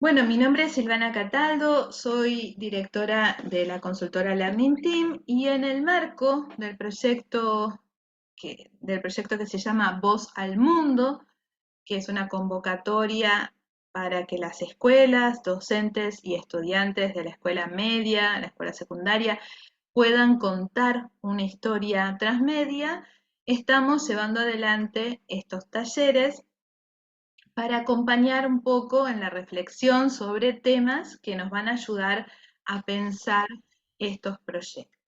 Bueno, mi nombre es Silvana Cataldo, soy directora de la consultora Learning Team y en el marco del proyecto que se llama Voz al Mundo, que es una convocatoria para que las escuelas, docentes y estudiantes de la escuela media, la escuela secundaria, puedan contar una historia transmedia, estamos llevando adelante estos talleres para acompañar un poco en la reflexión sobre temas que nos van a ayudar a pensar estos proyectos.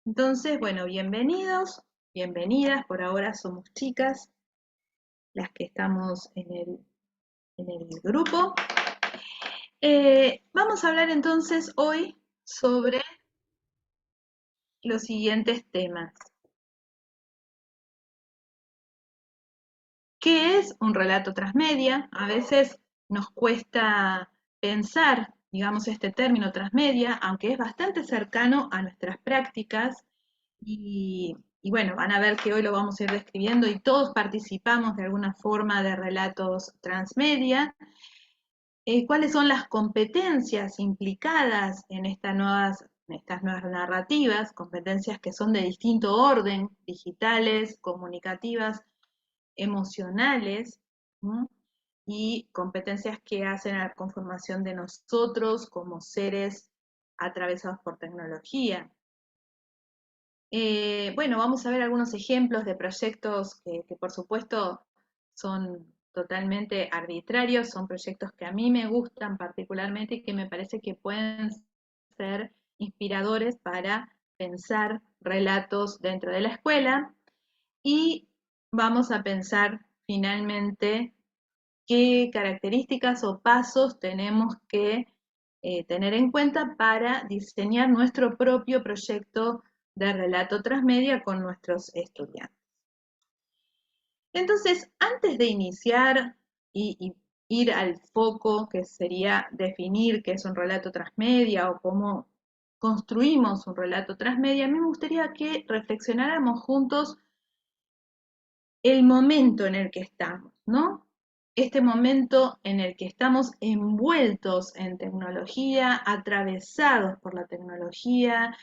Entonces, bueno, bienvenidos, bienvenidas, por ahora somos chicas las que estamos en el grupo. Vamos a hablar entonces hoy sobre los siguientes temas. ¿Qué es un relato transmedia? A veces nos cuesta pensar, digamos, este término transmedia, aunque es bastante cercano a nuestras prácticas y bueno, van a ver que hoy lo vamos a ir describiendo y todos participamos de alguna forma de relatos transmedia. ¿Cuáles son las competencias implicadas en estas nuevas narrativas? Competencias que son de distinto orden, digitales, comunicativas, emocionales, ¿no? Y competencias que hacen a la conformación de nosotros como seres atravesados por tecnología. Bueno, vamos a ver algunos ejemplos de proyectos que por supuesto son totalmente arbitrarios, son proyectos que a mí me gustan particularmente y que me parece que pueden ser inspiradores para pensar relatos dentro de la escuela. Y vamos a pensar finalmente qué características o pasos tenemos que tener en cuenta para diseñar nuestro propio proyecto de relato transmedia con nuestros estudiantes. Entonces, antes de iniciar y ir al foco, que sería definir qué es un relato transmedia o cómo construimos un relato transmedia, a mí me gustaría que reflexionáramos juntos el momento en el que estamos, ¿no? Este momento en el que estamos envueltos en tecnología, atravesados por la tecnología,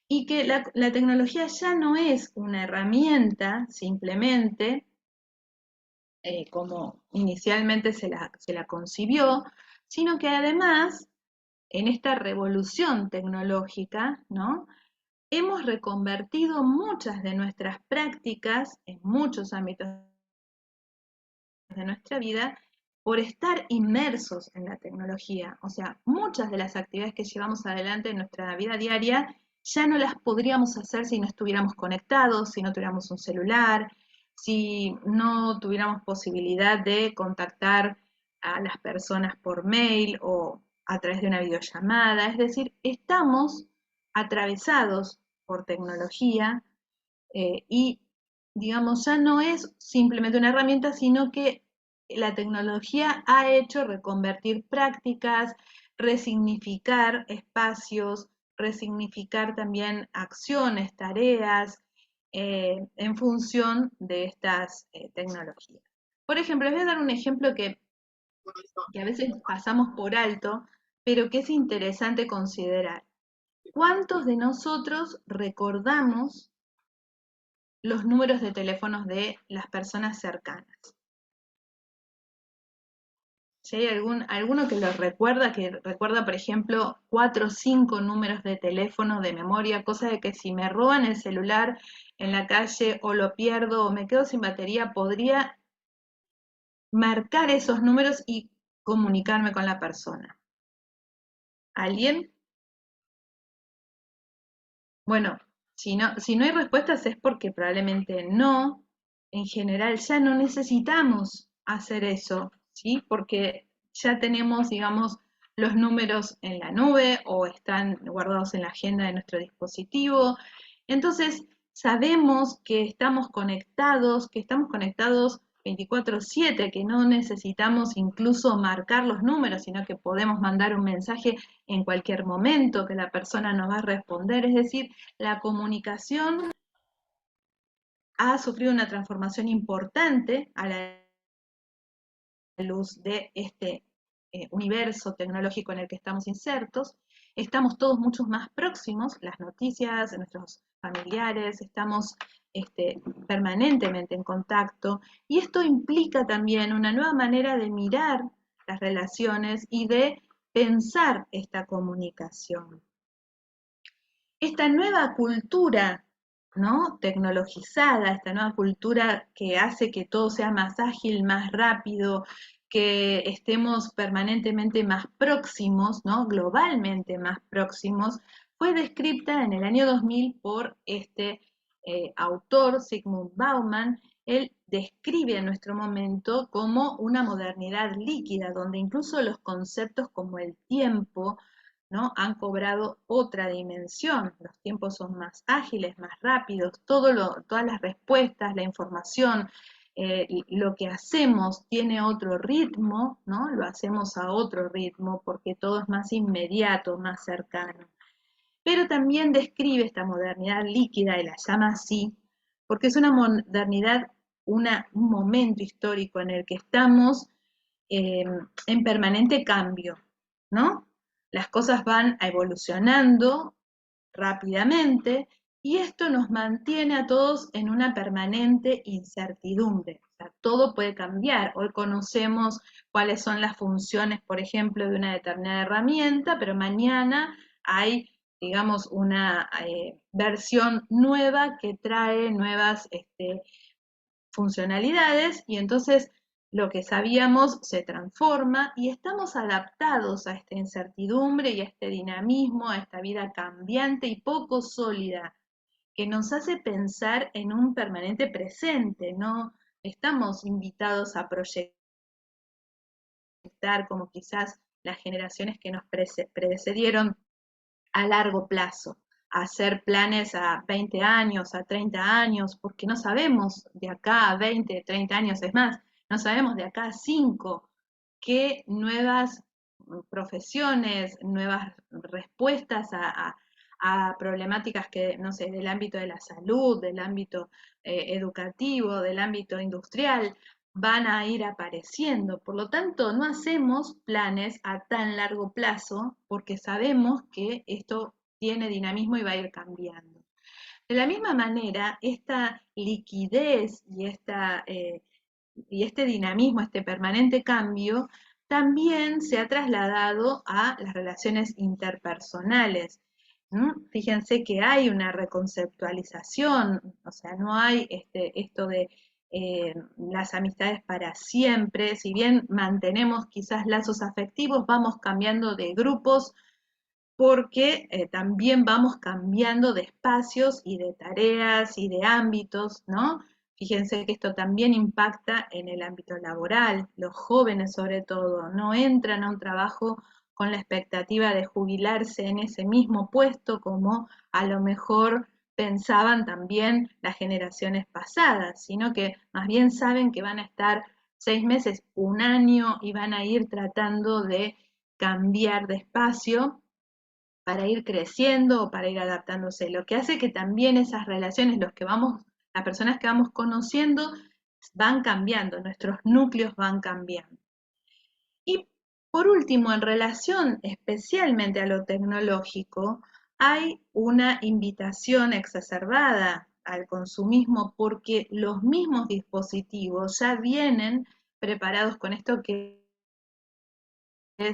y que la tecnología ya no es una herramienta simplemente, como inicialmente se la concibió, sino que además, en esta revolución tecnológica, ¿no? Hemos reconvertido muchas de nuestras prácticas en muchos ámbitos de nuestra vida por estar inmersos en la tecnología. O sea, muchas de las actividades que llevamos adelante en nuestra vida diaria ya no las podríamos hacer si no estuviéramos conectados, si no tuviéramos un celular, si no tuviéramos posibilidad de contactar a las personas por mail o a través de una videollamada. Es decir, estamos atravesados por tecnología y digamos, ya no es simplemente una herramienta, sino que la tecnología ha hecho reconvertir prácticas, resignificar espacios, resignificar también acciones, tareas, en función de estas tecnologías. Por ejemplo, les voy a dar un ejemplo que a veces pasamos por alto, pero que es interesante considerar. ¿Cuántos de nosotros recordamos los números de teléfonos de las personas cercanas? Si hay alguno que recuerda, por ejemplo, 4 o 5 números de teléfono de memoria, cosa de que si me roban el celular en la calle o lo pierdo o me quedo sin batería, podría marcar esos números y comunicarme con la persona. ¿Alguien? Bueno, si no hay respuestas es porque probablemente no. En general ya no necesitamos hacer eso, ¿sí? Porque ya tenemos, digamos, los números en la nube o están guardados en la agenda de nuestro dispositivo. Entonces, sabemos que estamos conectados 24/7, que no necesitamos incluso marcar los números, sino que podemos mandar un mensaje en cualquier momento, que la persona nos va a responder. Es decir, la comunicación ha sufrido una transformación importante a la luz de este universo tecnológico en el que estamos insertos, estamos todos mucho más próximos, las noticias, nuestros familiares, estamos permanentemente en contacto, y esto implica también una nueva manera de mirar las relaciones y de pensar esta comunicación. Esta nueva cultura, ¿no? Tecnologizada, esta nueva cultura que hace que todo sea más ágil, más rápido, que estemos permanentemente más próximos, ¿no? Globalmente más próximos, fue descrita en el año 2000 por este autor, Zygmunt Bauman. Él describe a nuestro momento como una modernidad líquida, donde incluso los conceptos como el tiempo, ¿no? Han cobrado otra dimensión. Los tiempos son más ágiles, más rápidos, todas las respuestas, la información, lo que hacemos tiene otro ritmo, ¿no? Lo hacemos a otro ritmo porque todo es más inmediato, más cercano. Pero también describe esta modernidad líquida, y la llama así, porque es una modernidad, un momento histórico en el que estamos en permanente cambio, ¿no? Las cosas van evolucionando rápidamente y esto nos mantiene a todos en una permanente incertidumbre. O sea, todo puede cambiar. Hoy conocemos cuáles son las funciones, por ejemplo, de una determinada herramienta, pero mañana hay, digamos, una versión nueva que trae nuevas funcionalidades, y entonces lo que sabíamos se transforma y estamos adaptados a esta incertidumbre y a este dinamismo, a esta vida cambiante y poco sólida, que nos hace pensar en un permanente presente. No estamos invitados a proyectar como quizás las generaciones que nos precedieron a largo plazo, a hacer planes a 20 años, a 30 años, porque no sabemos de acá a 20, 30 años, es más, no sabemos de acá a 5 qué nuevas profesiones, nuevas respuestas a problemáticas que, no sé, del ámbito de la salud, del ámbito educativo, del ámbito industrial, van a ir apareciendo. Por lo tanto, no hacemos planes a tan largo plazo porque sabemos que esto tiene dinamismo y va a ir cambiando. De la misma manera, esta liquidez y este dinamismo, este permanente cambio, también se ha trasladado a las relaciones interpersonales. Fíjense que hay una reconceptualización, o sea, no hay esto de las amistades para siempre. Si bien mantenemos quizás lazos afectivos, vamos cambiando de grupos porque también vamos cambiando de espacios y de tareas y de ámbitos, ¿no? Fíjense que esto también impacta en el ámbito laboral. Los jóvenes, sobre todo, no entran a un trabajo con la expectativa de jubilarse en ese mismo puesto como a lo mejor pensaban también las generaciones pasadas, sino que más bien saben que van a estar 6 meses, un año, y van a ir tratando de cambiar de espacio para ir creciendo o para ir adaptándose, lo que hace que también esas relaciones, las personas que vamos conociendo, van cambiando, nuestros núcleos van cambiando. Y por último, en relación especialmente a lo tecnológico, hay una invitación exacerbada al consumismo porque los mismos dispositivos ya vienen preparados con esto que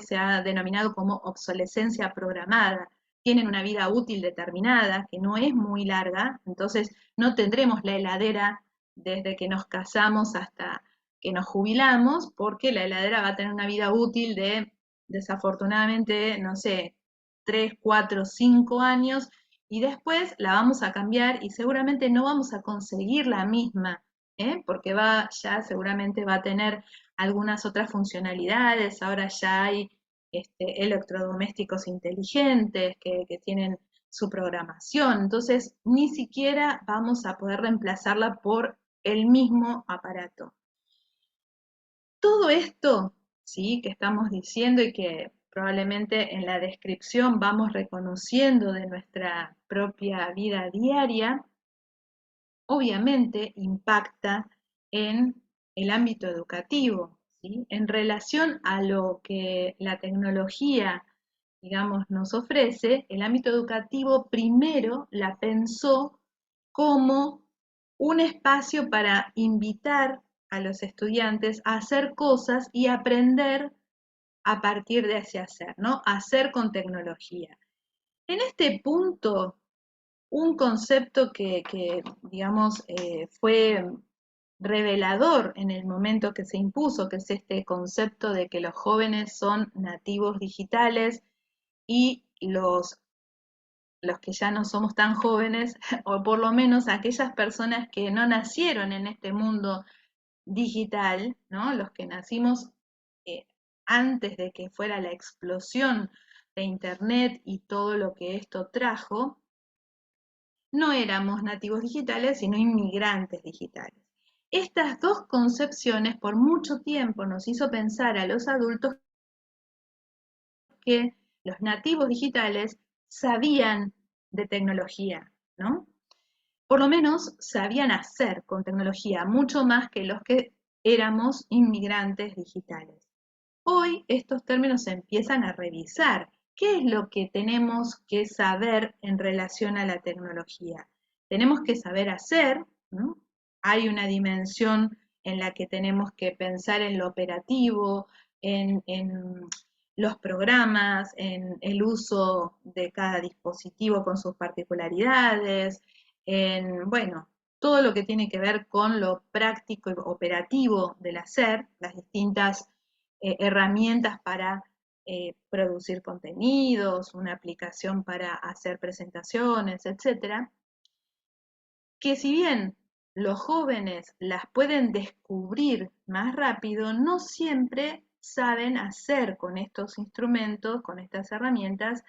se ha denominado como obsolescencia programada. Tienen una vida útil determinada, que no es muy larga, entonces no tendremos la heladera desde que nos casamos hasta que nos jubilamos, porque la heladera va a tener una vida útil de, desafortunadamente, no sé, 3, 4, 5 años, y después la vamos a cambiar y seguramente no vamos a conseguir la misma, porque ya seguramente va a tener algunas otras funcionalidades. Ahora ya hay electrodomésticos inteligentes que tienen su programación, entonces ni siquiera vamos a poder reemplazarla por el mismo aparato. Todo esto, ¿sí?, que estamos diciendo y que probablemente en la descripción vamos reconociendo de nuestra propia vida diaria, obviamente impacta en el ámbito educativo, ¿sí? En relación a lo que la tecnología, digamos, nos ofrece, el ámbito educativo primero la pensó como un espacio para invitar a los estudiantes a hacer cosas y aprender a partir de ese hacer, ¿no? Hacer con tecnología. En este punto, un concepto que digamos, fue revelador en el momento que se impuso, que es este concepto de que los jóvenes son nativos digitales y los que ya no somos tan jóvenes, o por lo menos aquellas personas que no nacieron en este mundo digital, ¿no? Los que nacimos eh, antes de que fuera la explosión de Internet y todo lo que esto trajo, no éramos nativos digitales, sino inmigrantes digitales. Estas dos concepciones por mucho tiempo nos hizo pensar a los adultos que los nativos digitales sabían de tecnología, ¿no? Por lo menos sabían hacer con tecnología, mucho más que los que éramos inmigrantes digitales. Hoy estos términos se empiezan a revisar. ¿Qué es lo que tenemos que saber en relación a la tecnología? Tenemos que saber hacer, ¿no? Hay una dimensión en la que tenemos que pensar en lo operativo, en los programas, en el uso de cada dispositivo con sus particularidades, en, bueno, todo lo que tiene que ver con lo práctico y operativo del hacer, las distintas herramientas para producir contenidos, una aplicación para hacer presentaciones, etcétera, que si bien los jóvenes las pueden descubrir más rápido, no siempre saben hacer con estos instrumentos, con estas herramientas,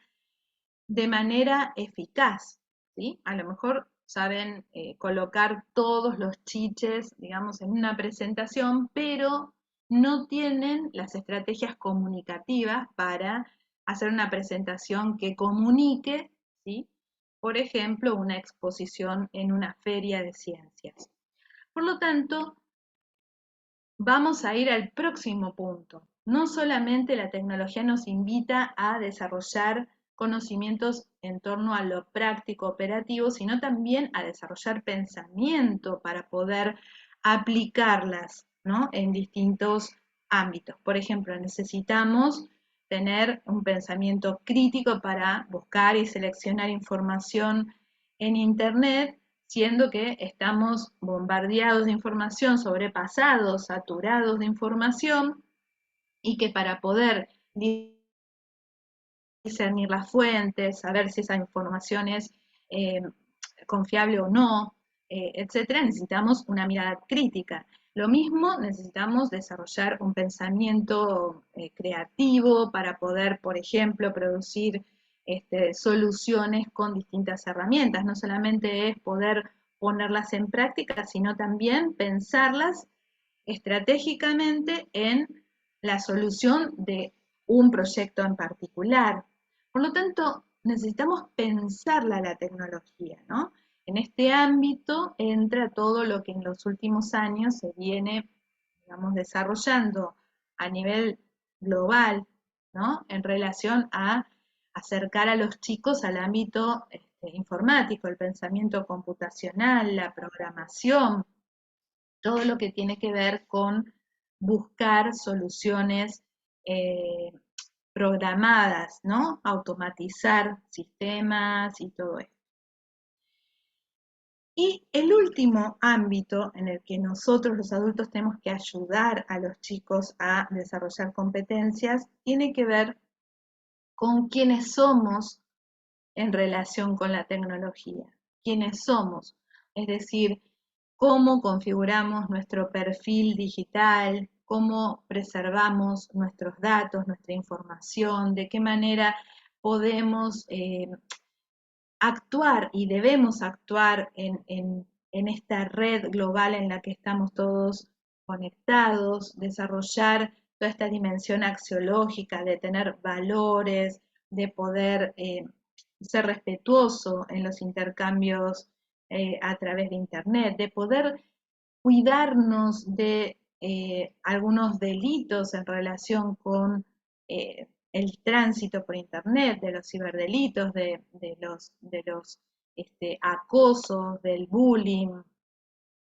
de manera eficaz, ¿sí? A lo mejor saben colocar todos los chiches, digamos, en una presentación, pero no tienen las estrategias comunicativas para hacer una presentación que comunique, ¿sí? Por ejemplo, una exposición en una feria de ciencias. Por lo tanto, vamos a ir al próximo punto. No solamente la tecnología nos invita a desarrollar conocimientos en torno a lo práctico operativo, sino también a desarrollar pensamiento para poder aplicarlas, ¿no? En distintos ámbitos. Por ejemplo, necesitamos tener un pensamiento crítico para buscar y seleccionar información en Internet, siendo que estamos bombardeados de información, sobrepasados, saturados de información, y que para poder discernir las fuentes, saber si esa información es eh, confiable o no, etcétera, necesitamos una mirada crítica. Lo mismo necesitamos desarrollar un pensamiento creativo para poder, por ejemplo, producir soluciones con distintas herramientas. No solamente es poder ponerlas en práctica, sino también pensarlas estratégicamente en la solución de un proyecto en particular. Por lo tanto, necesitamos pensarla la tecnología, ¿no? En este ámbito entra todo lo que en los últimos años se viene, digamos, desarrollando a nivel global, ¿no? En relación a acercar a los chicos al ámbito informático, el pensamiento computacional, la programación, todo lo que tiene que ver con buscar soluciones eh, programadas, ¿no? Automatizar sistemas y todo esto. Y el último ámbito en el que nosotros los adultos tenemos que ayudar a los chicos a desarrollar competencias tiene que ver con quiénes somos en relación con la tecnología, quiénes somos, es decir, cómo configuramos nuestro perfil digital, cómo preservamos nuestros datos, nuestra información, de qué manera podemos actuar y debemos actuar en esta red global en la que estamos todos conectados, desarrollar toda esta dimensión axiológica de tener valores, de poder ser respetuoso en los intercambios a través de Internet, de poder cuidarnos de algunos delitos en relación con el tránsito por Internet, de los ciberdelitos, de los acosos, del bullying,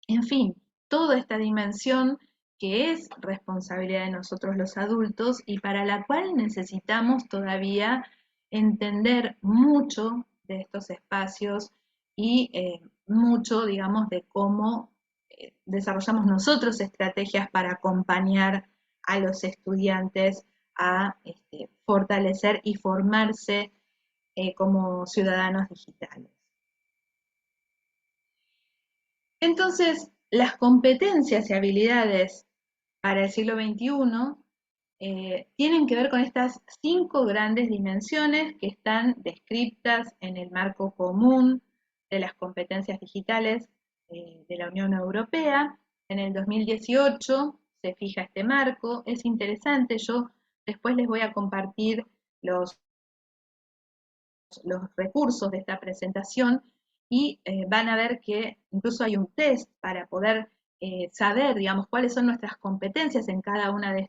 en fin, toda esta dimensión que es responsabilidad de nosotros los adultos y para la cual necesitamos todavía entender mucho de estos espacios y mucho, digamos, de cómo desarrollamos nosotros estrategias para acompañar a los estudiantes a fortalecer y formarse como ciudadanos digitales. Entonces, las competencias y habilidades para el siglo XXI tienen que ver con estas 5 grandes dimensiones que están descritas en el marco común de las competencias digitales de la Unión Europea. En el 2018 se fija este marco, es interesante, yo después les voy a compartir los recursos de esta presentación y van a ver que incluso hay un test para poder saber, digamos, cuáles son nuestras competencias en cada una de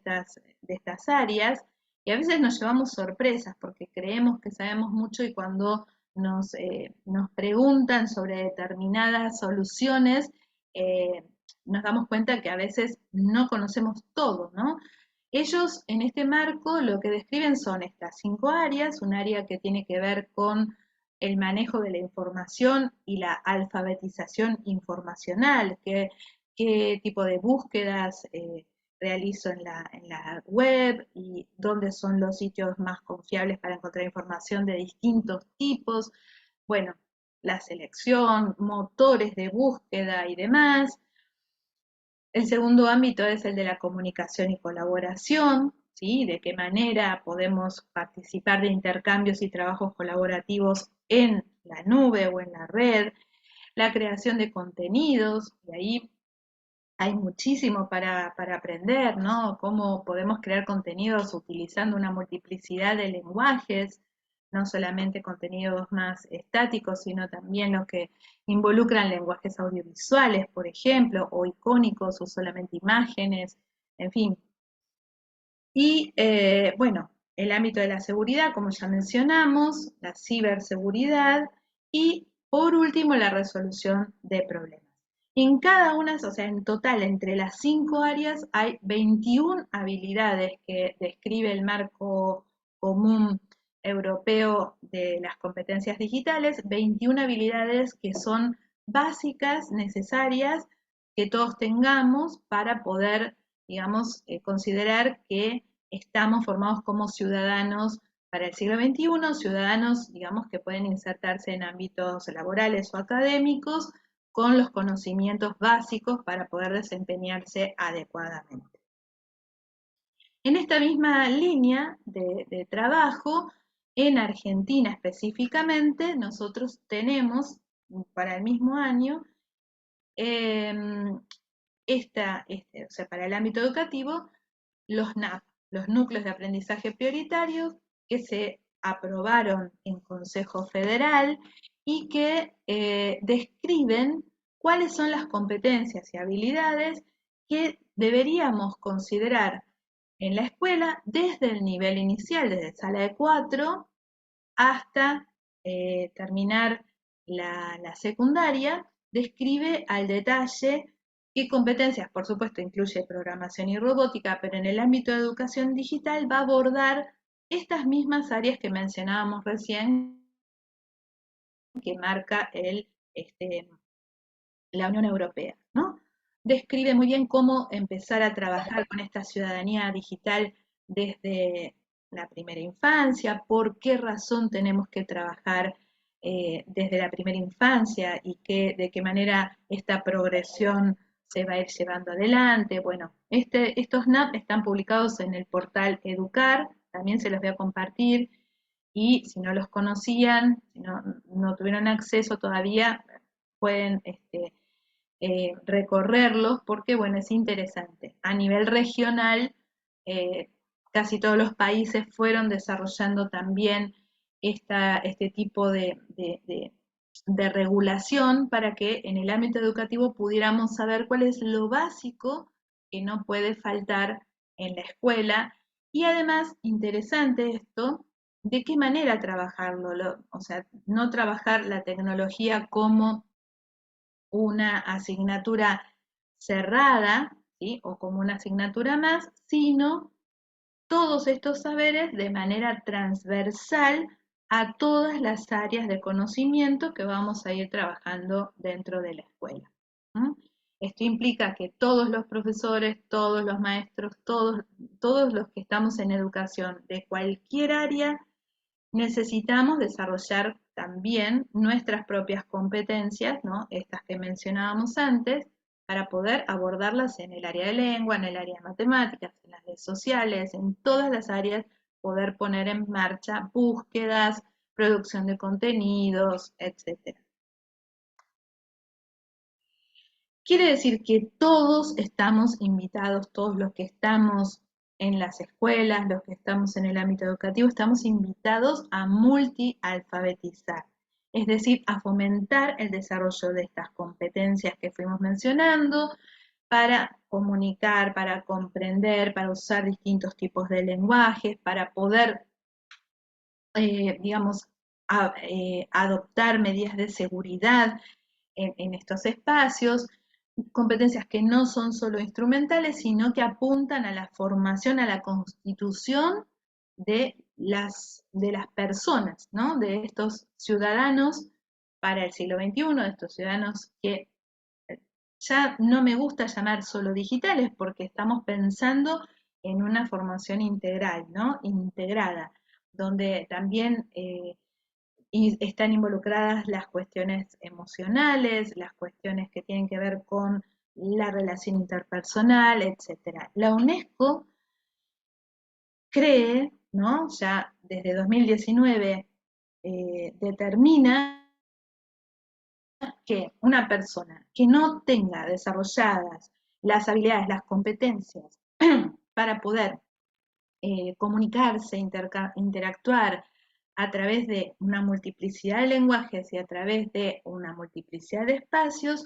estas áreas y a veces nos llevamos sorpresas porque creemos que sabemos mucho y cuando nos preguntan sobre determinadas soluciones, eh, nos damos cuenta que a veces no conocemos todo, ¿no? Ellos en este marco lo que describen son estas 5 áreas, un área que tiene que ver con el manejo de la información y la alfabetización informacional, qué tipo de búsquedas realizo en la web y dónde son los sitios más confiables para encontrar información de distintos tipos, bueno, la selección, motores de búsqueda y demás. El segundo ámbito es el de la comunicación y colaboración, ¿sí? De qué manera podemos participar de intercambios y trabajos colaborativos en la nube o en la red, la creación de contenidos, y ahí hay muchísimo para aprender, ¿no? Cómo podemos crear contenidos utilizando una multiplicidad de lenguajes, no solamente contenidos más estáticos, sino también los que involucran lenguajes audiovisuales, por ejemplo, o icónicos, o solamente imágenes, en fin. Y bueno, el ámbito de la seguridad, como ya mencionamos, la ciberseguridad y por último la resolución de problemas. En cada una, o sea, en total entre las 5 áreas hay 21 habilidades que describe el marco común europeo de las competencias digitales, 21 habilidades que son básicas, necesarias, que todos tengamos para poder, digamos, considerar que estamos formados como ciudadanos para el siglo XXI, ciudadanos, digamos, que pueden insertarse en ámbitos laborales o académicos con los conocimientos básicos para poder desempeñarse adecuadamente. En esta misma línea de trabajo, en Argentina específicamente, nosotros tenemos para el mismo año o sea, para el ámbito educativo, los NAP, los núcleos de aprendizaje prioritarios, que se aprobaron en Consejo Federal y que describen cuáles son las competencias y habilidades que deberíamos considerar en la escuela desde el nivel inicial, desde sala de 4 hasta terminar la secundaria, describe al detalle qué competencias, por supuesto, incluye programación y robótica, pero en el ámbito de educación digital va a abordar estas mismas áreas que mencionábamos recién, que marca la Unión Europea, ¿no? Describe muy bien cómo empezar a trabajar con esta ciudadanía digital desde la primera infancia, por qué razón tenemos que trabajar desde la primera infancia y de qué manera esta progresión se va a ir llevando adelante. Bueno, estos NAP están publicados en el portal Educar, también se los voy a compartir, y si no los conocían, si no tuvieron acceso todavía, pueden recorrerlos porque, bueno, es interesante. A nivel regional, eh, casi todos los países fueron desarrollando también este tipo de regulación para que en el ámbito educativo pudiéramos saber cuál es lo básico que no puede faltar en la escuela. Y además, interesante esto, ¿de qué manera trabajarlo? O sea, no trabajar la tecnología como una asignatura cerrada, ¿sí? O como una asignatura más, sino todos estos saberes de manera transversal a todas las áreas de conocimiento que vamos a ir trabajando dentro de la escuela. ¿Mm? Esto implica que todos los profesores, todos los maestros, todos los que estamos en educación de cualquier área, necesitamos desarrollar también nuestras propias competencias, ¿no? Estas que mencionábamos antes, para poder abordarlas en el área de lengua, en el área de matemáticas, en las redes sociales, en todas las áreas, poder poner en marcha búsquedas, producción de contenidos, etcétera. Quiere decir que todos estamos invitados, todos los que estamos en las escuelas, los que estamos en el ámbito educativo, estamos invitados a multialfabetizar, es decir, a fomentar el desarrollo de estas competencias que fuimos mencionando para comunicar, para comprender, para usar distintos tipos de lenguajes, para poder, digamos, adoptar medidas de seguridad en estos espacios, competencias que no son solo instrumentales, sino que apuntan a la formación, a la constitución de las personas, ¿no? De estos ciudadanos para el siglo XXI, de estos ciudadanos que ya no me gusta llamar solo digitales porque estamos pensando en una formación integral, ¿no? Integrada, donde también y están involucradas las cuestiones emocionales, las cuestiones que tienen que ver con la relación interpersonal, etcétera. La UNESCO cree, ¿no? Ya desde 2019 determina que una persona que no tenga desarrolladas las habilidades, las competencias para poder comunicarse, interactuar a través de una multiplicidad de lenguajes y a través de una multiplicidad de espacios,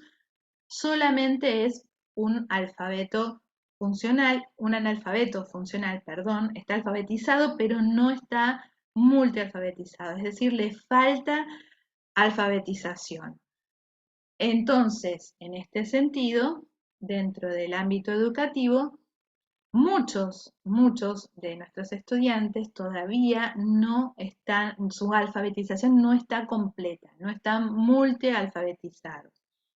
solamente es un alfabeto funcional, un analfabeto funcional, perdón, está alfabetizado, pero no está multialfabetizado, es decir, le falta alfabetización. Entonces, en este sentido, dentro del ámbito educativo, muchos de nuestros estudiantes todavía no están, su alfabetización no está completa, no están multialfabetizados.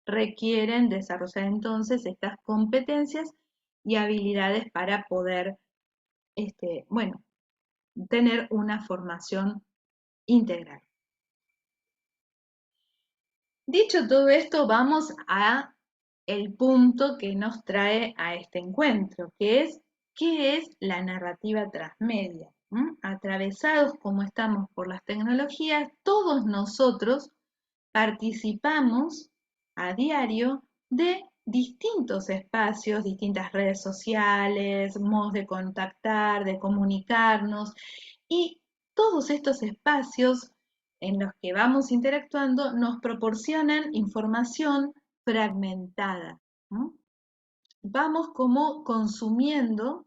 Requieren desarrollar entonces estas competencias y habilidades para poder, bueno, tener una formación integral. Dicho todo esto, vamos a el punto que nos trae a este encuentro, que es ¿qué es la narrativa transmedia? Atravesados como estamos por las tecnologías, todos nosotros participamos a diario de distintos espacios, distintas redes sociales, modos de contactar, de comunicarnos, y todos estos espacios en los que vamos interactuando nos proporcionan información fragmentada, ¿no? Vamos como consumiendo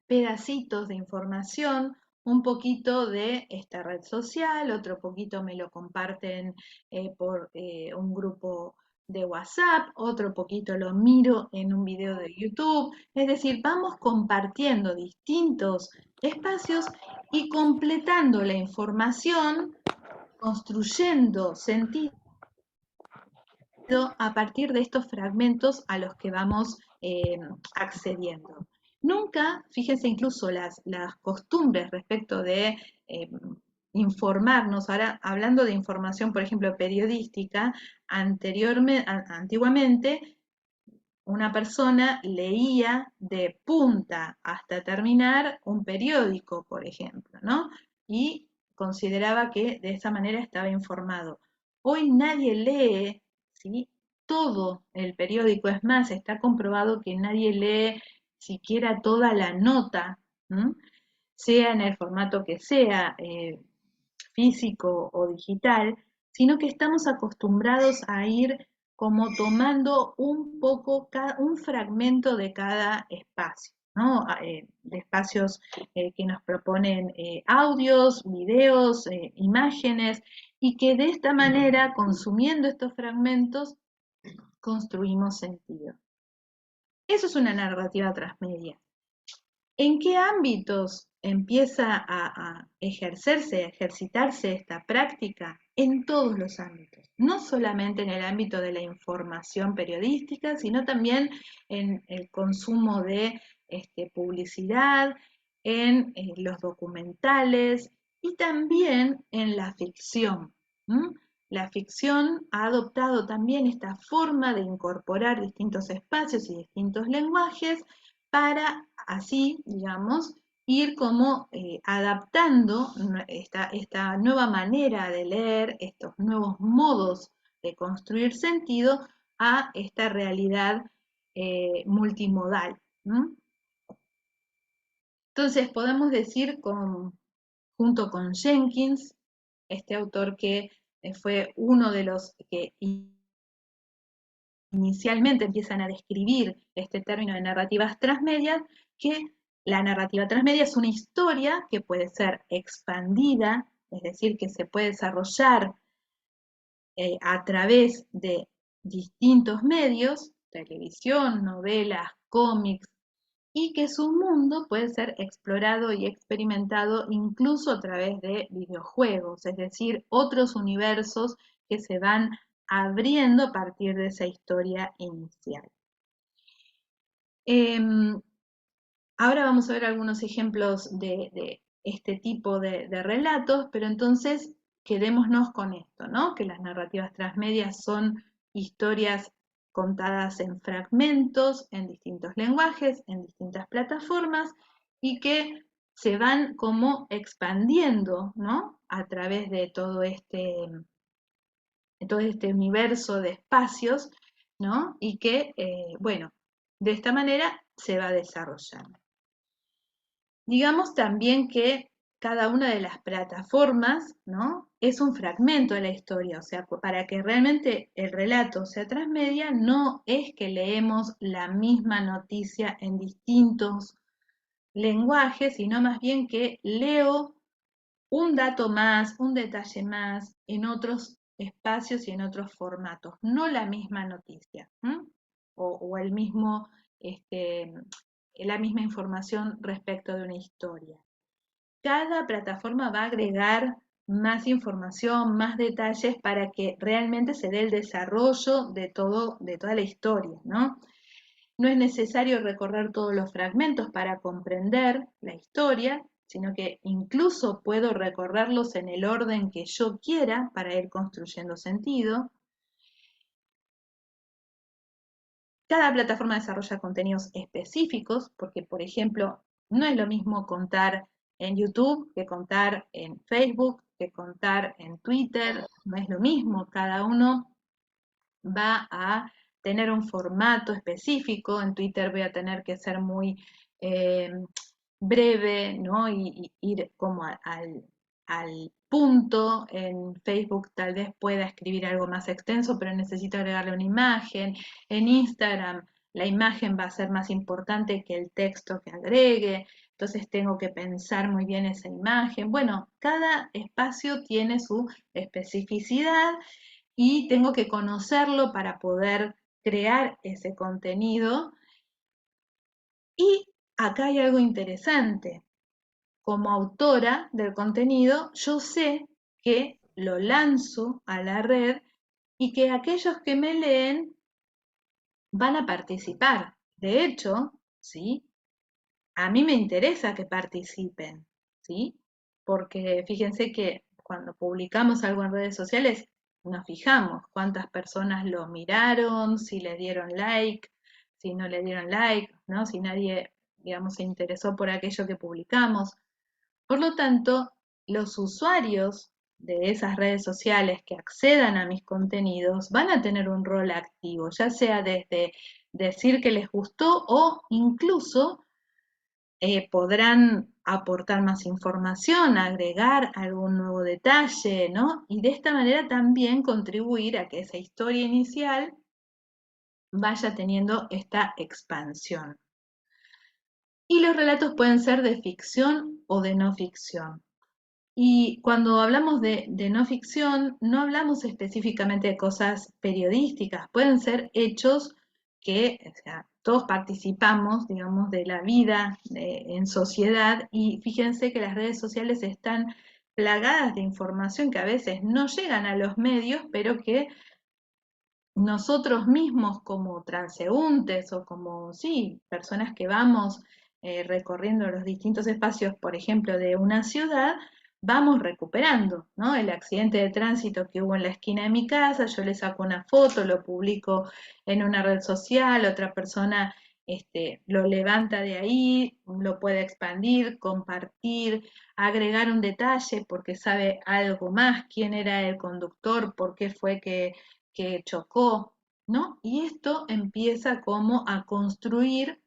pedacitos de información, un poquito de esta red social, otro poquito me lo comparten por un grupo de WhatsApp, otro poquito lo miro en un video de YouTube, es decir, vamos compartiendo distintos espacios y completando la información, construyendo sentido a partir de estos fragmentos a los que vamos accediendo. Nunca, fíjense incluso las costumbres respecto de informarnos, ahora hablando de información, por ejemplo, periodística, antiguamente una persona leía de punta hasta terminar un periódico, por ejemplo, ¿no? Y consideraba que de esa manera estaba informado. Hoy nadie lee, ¿sí? Todo el periódico, es más, está comprobado que nadie lee siquiera toda la nota, ¿m? Sea en el formato que sea, físico o digital, sino que estamos acostumbrados a ir como tomando un poco, un fragmento de cada espacio, ¿no? De espacios que nos proponen audios, videos, imágenes, y que de esta manera, consumiendo estos fragmentos, construimos sentido. Eso es una narrativa transmedia. ¿En qué ámbitos empieza a ejercerse, a ejercitarse esta práctica? En todos los ámbitos, no solamente en el ámbito de la información periodística, sino también en el consumo de publicidad, en los documentales y también en la ficción. La ficción ha adoptado también esta forma de incorporar distintos espacios y distintos lenguajes para así, digamos, ir como adaptando esta nueva manera de leer, estos nuevos modos de construir sentido a esta realidad multimodal. Entonces podemos decir junto con Jenkins, este autor que fue uno de los que inicialmente empiezan a describir este término de narrativas transmedias, que la narrativa transmedia es una historia que puede ser expandida, es decir, que se puede desarrollar a través de distintos medios, televisión, novelas, cómics, y que su mundo puede ser explorado y experimentado incluso a través de videojuegos, es decir, otros universos que se van abriendo a partir de esa historia inicial. Ahora vamos a ver algunos ejemplos de este tipo de relatos, pero entonces quedémonos con esto, ¿no? Que las narrativas transmedias son historias contadas en fragmentos, en distintos lenguajes, en distintas plataformas, y que se van como expandiendo, ¿no? A través de todo este universo de espacios, ¿no? Y que, bueno, de esta manera se va desarrollando. Digamos también que cada una de las plataformas, ¿no? Es un fragmento de la historia, o sea, para que realmente el relato sea transmedia, no es que leemos la misma noticia en distintos lenguajes, sino más bien que leo un dato más, un detalle más en otros espacios y en otros formatos, no la misma noticia, o el mismo, la misma información respecto de una historia. Cada plataforma va a agregar más información, más detalles para que realmente se dé el desarrollo de toda la historia, ¿no? No es necesario recorrer todos los fragmentos para comprender la historia, sino que incluso puedo recorrerlos en el orden que yo quiera para ir construyendo sentido. Cada plataforma desarrolla contenidos específicos, porque, por ejemplo, no es lo mismo contar en YouTube que contar en Facebook, que contar en Twitter, no es lo mismo, cada uno va a tener un formato específico. En Twitter voy a tener que ser muy breve, ¿no? Y ir como al punto. En Facebook tal vez pueda escribir algo más extenso, pero necesito agregarle una imagen. En Instagram la imagen va a ser más importante que el texto que agregue. Entonces tengo que pensar muy bien esa imagen. Bueno, cada espacio tiene su especificidad y tengo que conocerlo para poder crear ese contenido. Y acá hay algo interesante. Como autora del contenido, yo sé que lo lanzo a la red y que aquellos que me leen van a participar. De hecho, ¿sí? A mí me interesa que participen, ¿sí? Porque fíjense que cuando publicamos algo en redes sociales, nos fijamos cuántas personas lo miraron, si le dieron like, si no le dieron like, ¿no? Si nadie, digamos, se interesó por aquello que publicamos. Por lo tanto, los usuarios de esas redes sociales que accedan a mis contenidos van a tener un rol activo, ya sea desde decir que les gustó o incluso podrán aportar más información, agregar algún nuevo detalle, ¿no? Y de esta manera también contribuir a que esa historia inicial vaya teniendo esta expansión. Y los relatos pueden ser de ficción o de no ficción. Y cuando hablamos de no ficción, no hablamos específicamente de cosas periodísticas, pueden ser hechos que, o sea, todos participamos, digamos, de la vida en sociedad, y fíjense que las redes sociales están plagadas de información que a veces no llegan a los medios, pero que nosotros mismos como transeúntes o como, sí, personas que vamos recorriendo los distintos espacios, por ejemplo, de una ciudad, vamos recuperando, ¿no? El accidente de tránsito que hubo en la esquina de mi casa, yo le saco una foto, lo publico en una red social, otra persona lo levanta de ahí, lo puede expandir, compartir, agregar un detalle porque sabe algo más, quién era el conductor, por qué fue que chocó, ¿no? Y esto empieza como a construir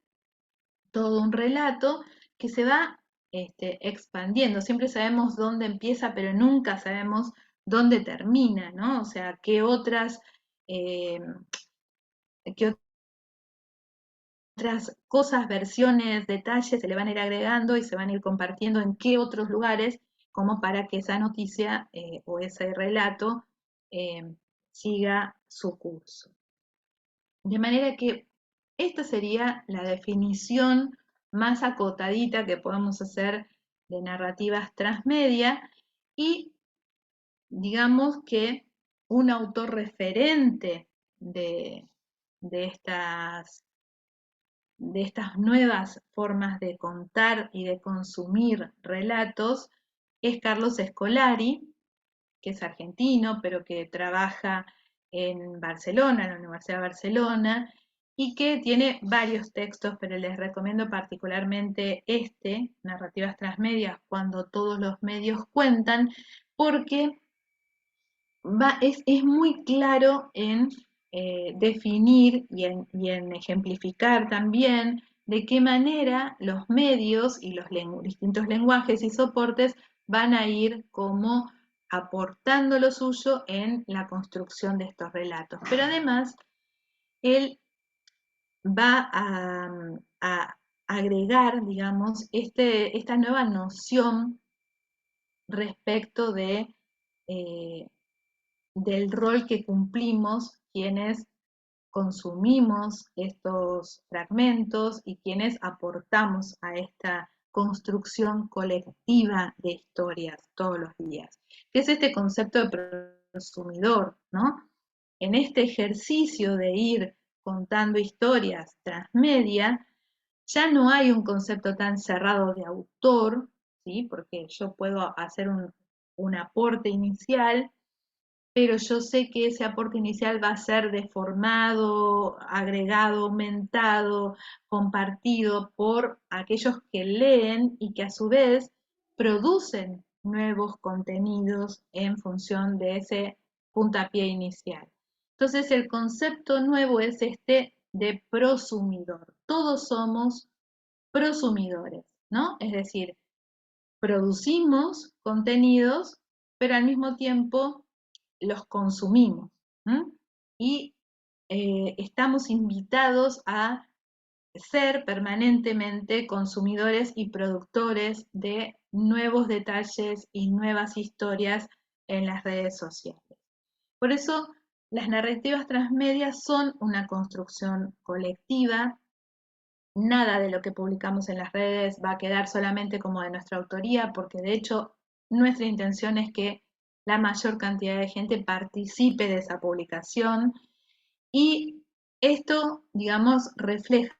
todo un relato que se va expandiendo. Siempre sabemos dónde empieza, pero nunca sabemos dónde termina, ¿no? O sea, eh, qué otras cosas, versiones, detalles se le van a ir agregando y se van a ir compartiendo en qué otros lugares, como para que esa noticia o ese relato eh, siga su curso. De manera que esta sería la definición más acotadita que podemos hacer de narrativas transmedia, y digamos que un autor referente de, de estas, de estas nuevas formas de contar y de consumir relatos es Carlos Scolari, que es argentino, pero que trabaja en Barcelona, en la Universidad de Barcelona, y que tiene varios textos, pero les recomiendo particularmente Narrativas Transmedias, cuando todos los medios cuentan, porque es muy claro en definir y en ejemplificar también de qué manera los medios y los distintos lenguajes y soportes van a ir como aportando lo suyo en la construcción de estos relatos. Pero además, él va a agregar, digamos, esta nueva noción respecto eh, del rol que cumplimos quienes consumimos estos fragmentos y quienes aportamos a esta construcción colectiva de historias todos los días, que es este concepto de prosumidor, ¿no? En este ejercicio de ir contando historias transmedia, ya no hay un concepto tan cerrado de autor, ¿sí? Porque yo puedo hacer un aporte inicial, pero yo sé que ese aporte inicial va a ser deformado, agregado, aumentado, compartido por aquellos que leen y que a su vez producen nuevos contenidos en función de ese puntapié inicial. Entonces el concepto nuevo es este de prosumidor. Todos somos prosumidores, ¿no? Es decir, producimos contenidos, pero al mismo tiempo los consumimos. ¿M? Y estamos invitados a ser permanentemente consumidores y productores de nuevos detalles y nuevas historias en las redes sociales. Por eso, las narrativas transmedias son una construcción colectiva. Nada de lo que publicamos en las redes va a quedar solamente como de nuestra autoría, porque de hecho nuestra intención es que la mayor cantidad de gente participe de esa publicación, y esto, digamos, refleja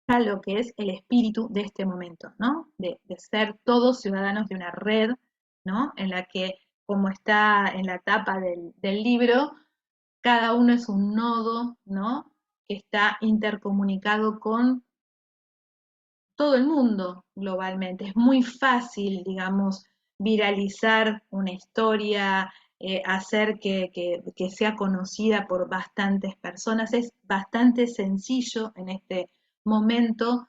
lo que es el espíritu de este momento, ¿no? De ser todos ciudadanos de una red, ¿no? En la que, como está en la tapa del libro, cada uno es un nodo, ¿no? Que está intercomunicado con todo el mundo globalmente. Es muy fácil, digamos, viralizar una historia, hacer que sea conocida por bastantes personas. Es bastante sencillo en este momento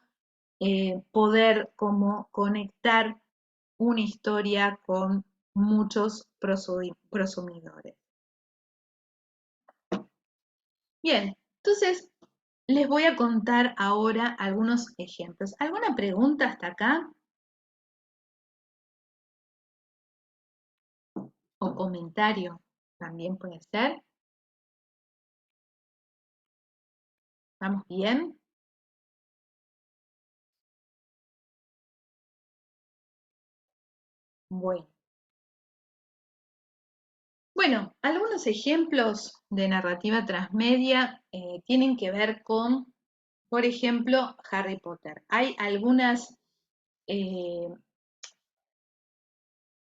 poder como conectar una historia con muchos prosumidores. Bien, entonces les voy a contar ahora algunos ejemplos. ¿Alguna pregunta hasta acá? ¿O comentario? También puede ser. ¿Vamos bien? Bueno. Bueno, algunos ejemplos de narrativa transmedia tienen que ver con, por ejemplo, Harry Potter. Hay eh,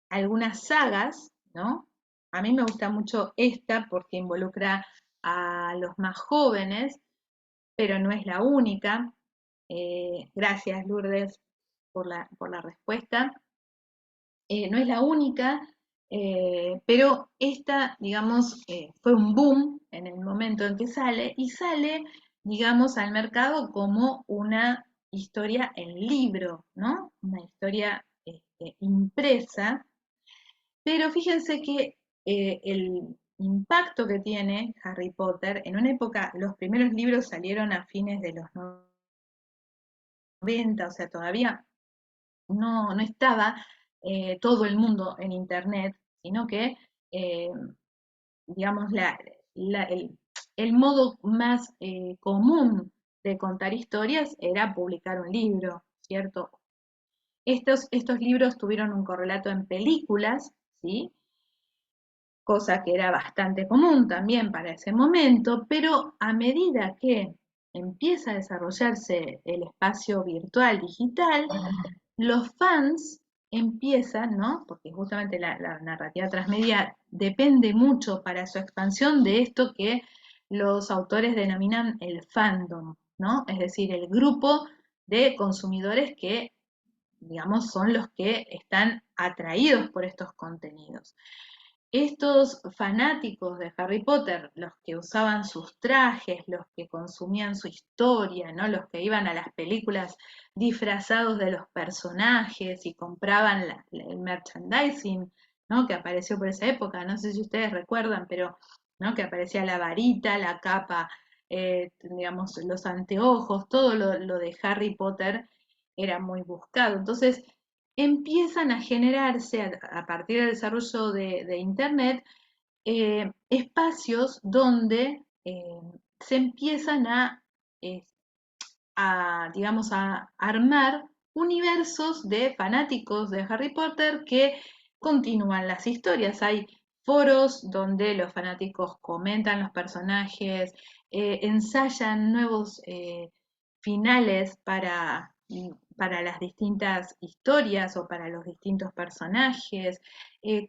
algunas sagas, ¿no? A mí me gusta mucho esta porque involucra a los más jóvenes, pero no es la única. Gracias, Lourdes, por la respuesta. No es la única, pero esta, digamos, fue un boom en el momento en que sale y sale, digamos, al mercado como una historia en libro, ¿no? Una historia impresa, pero fíjense que el impacto que tiene Harry Potter, en una época, los primeros libros salieron a fines de los 90, o sea, todavía no estaba todo el mundo en Internet, sino que, eh, digamos, el modo más común de contar historias era publicar un libro, ¿cierto? Estos libros tuvieron un correlato en películas, ¿sí? Cosa que era bastante común también para ese momento, pero a medida que empieza a desarrollarse el espacio virtual digital, los fans empiezan, ¿no? Porque justamente la narrativa transmedia depende mucho para su expansión de esto que los autores denominan el fandom, ¿no? Es decir, el grupo de consumidores que, digamos, son los que están atraídos por estos contenidos. Estos fanáticos de Harry Potter, los que usaban sus trajes, los que consumían su historia, ¿no? Los que iban a las películas disfrazados de los personajes y compraban el merchandising, ¿no? Que apareció por esa época, no sé si ustedes recuerdan, pero ¿no? Que aparecía la varita, la capa, digamos, los anteojos, todo lo de Harry Potter era muy buscado. Entonces, empiezan a generarse a partir del desarrollo de Internet espacios donde se empiezan eh, digamos, a armar universos de fanáticos de Harry Potter que continúan las historias. Hay foros donde los fanáticos comentan los personajes, ensayan nuevos finales para las distintas historias o para los distintos personajes,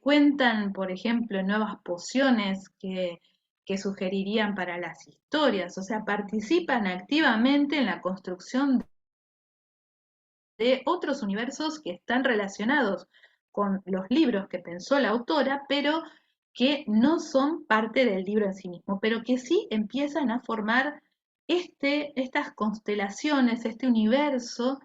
cuentan, por ejemplo, nuevas pociones que sugerirían para las historias, o sea, participan activamente en la construcción de otros universos que están relacionados con los libros que pensó la autora, pero que no son parte del libro en sí mismo, pero que sí empiezan a formar estas constelaciones, este universo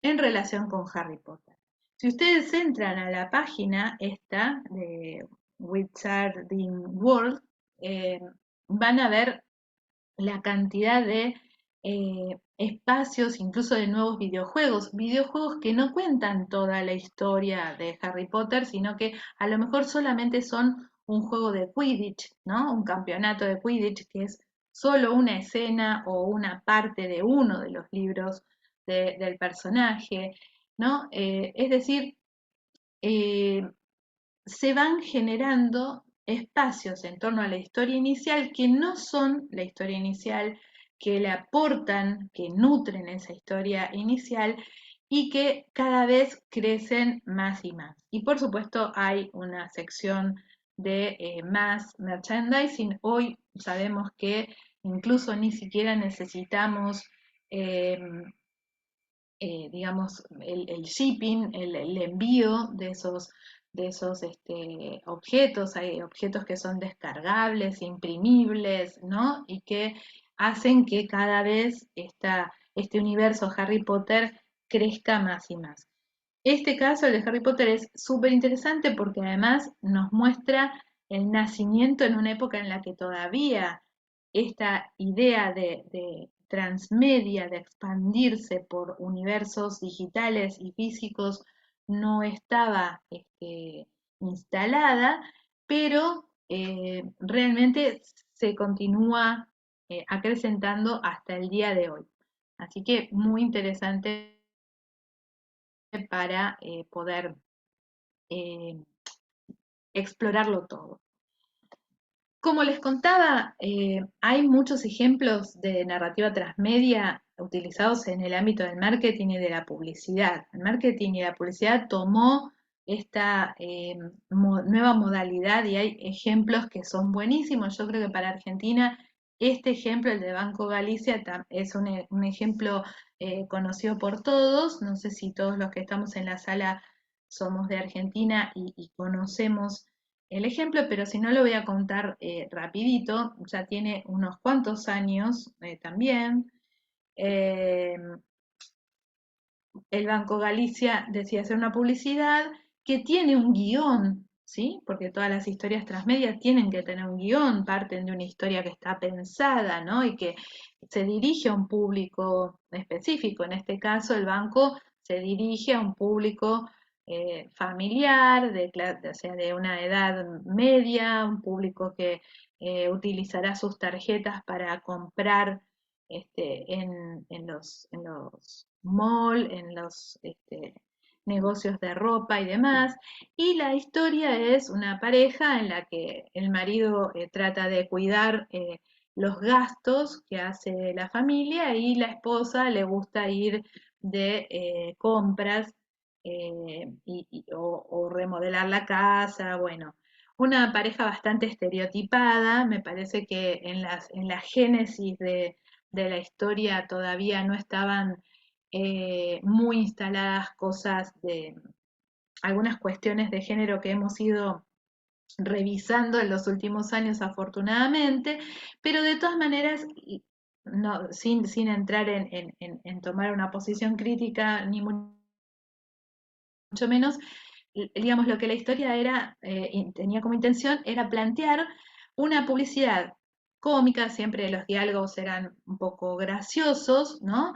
en relación con Harry Potter. Si ustedes entran a la página esta de Wizarding World, eh, van a ver la cantidad de espacios, incluso de nuevos videojuegos que no cuentan toda la historia de Harry Potter, sino que a lo mejor solamente son un juego de Quidditch, ¿no? Un campeonato de Quidditch que es solo una escena o una parte de uno de los libros del personaje, ¿no? Es decir, eh, se van generando espacios en torno a la historia inicial que no son la historia inicial, que le aportan, que nutren esa historia inicial y que cada vez crecen más y más. Y por supuesto hay una sección de más merchandising. Hoy sabemos que incluso ni siquiera necesitamos eh, digamos, el shipping, el envío de esos objetos. Hay objetos que son descargables, imprimibles, ¿no? Y que hacen que cada vez este universo Harry Potter crezca más y más. Este caso, el de Harry Potter, es súper interesante porque además nos muestra el nacimiento en una época en la que todavía esta idea de transmedia, de expandirse por universos digitales y físicos, no estaba instalada, pero realmente se continúa acrecentando hasta el día de hoy. Así que muy interesante para poder eh, explorarlo todo. Como les contaba, hay muchos ejemplos de narrativa transmedia utilizados en el ámbito del marketing y de la publicidad. El marketing y la publicidad tomó esta nueva modalidad y hay ejemplos que son buenísimos. Yo creo que para Argentina este ejemplo, el de Banco Galicia, es un ejemplo conocido por todos. No sé si todos los que estamos en la sala somos de Argentina y conocemos el ejemplo, pero si no lo voy a contar rapidito, ya tiene unos cuantos años también. Eh, el Banco Galicia decide hacer una publicidad que tiene un guión, ¿sí? Porque todas las historias transmedias tienen que tener un guión, parten de una historia que está pensada, ¿no? Y que se dirige a un público específico. En este caso, el banco se dirige a un público familiar, o sea, de una edad media, un público que utilizará sus tarjetas para comprar en los malls, en los negocios de ropa y demás. Y la historia es una pareja en la que el marido trata de cuidar los gastos que hace la familia y la esposa le gusta ir de compras o remodelar la casa, bueno, una pareja bastante estereotipada, me parece que en la génesis de la historia todavía no estaban muy instaladas cosas de algunas cuestiones de género que hemos ido revisando en los últimos años afortunadamente, pero de todas maneras, no, sin entrar en tomar una posición crítica ni mucho menos, digamos, lo que la historia era, tenía como intención era plantear una publicidad cómica, siempre los diálogos eran un poco graciosos, ¿no?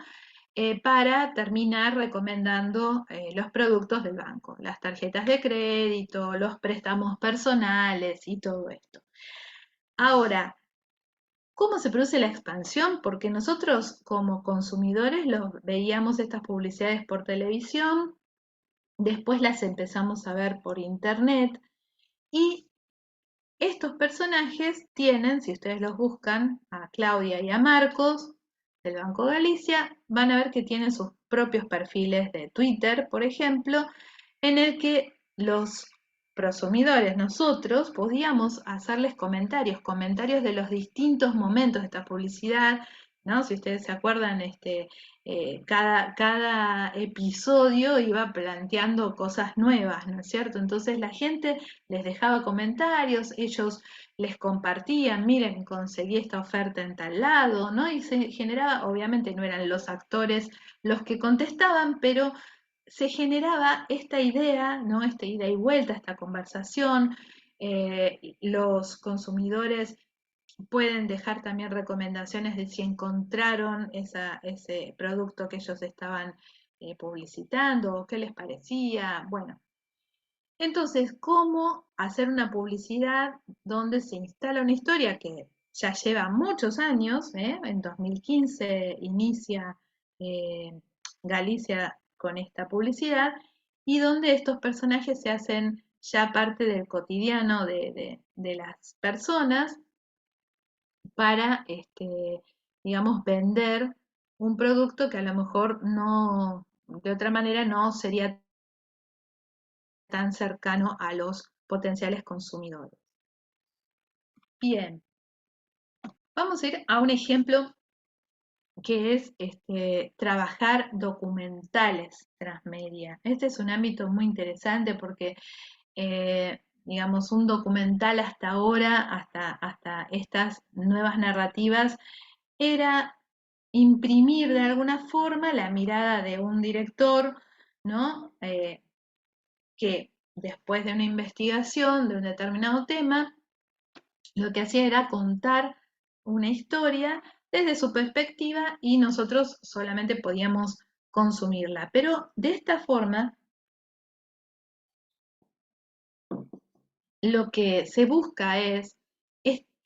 Para terminar recomendando los productos del banco, las tarjetas de crédito, los préstamos personales y todo esto. Ahora, ¿cómo se produce la expansión? Porque nosotros como consumidores veíamos estas publicidades por televisión, después las empezamos a ver por internet y estos personajes tienen, si ustedes los buscan, a Claudia y a Marcos del Banco Galicia, van a ver que tienen sus propios perfiles de Twitter, por ejemplo, en el que los prosumidores, nosotros, podíamos hacerles comentarios de los distintos momentos de esta publicidad, ¿no? Si ustedes se acuerdan, cada episodio iba planteando cosas nuevas, ¿no es cierto? Entonces la gente les dejaba comentarios, ellos les compartían, miren, conseguí esta oferta en tal lado, ¿no? Y se generaba, obviamente no eran los actores los que contestaban, pero se generaba esta idea, ¿no? Esta ida y vuelta, esta conversación. Los consumidores pueden dejar también recomendaciones de si encontraron ese producto que ellos estaban publicitando o qué les parecía. Bueno, entonces, ¿cómo hacer una publicidad donde se instala una historia que ya lleva muchos años? En 2015 inicia eh, Galicia con esta publicidad y donde estos personajes se hacen ya parte del cotidiano de las personas para, digamos, vender un producto que a lo mejor no, de otra manera no sería tan cercano a los potenciales consumidores. Bien, vamos a ir a un ejemplo que es trabajar documentales transmedia. Este es un ámbito muy interesante porque, digamos, un documental hasta ahora, hasta estas nuevas narrativas, era imprimir de alguna forma la mirada de un director, ¿no? Que después de una investigación de un determinado tema, lo que hacía era contar una historia desde su perspectiva y nosotros solamente podíamos consumirla. Pero de esta forma, lo que se busca es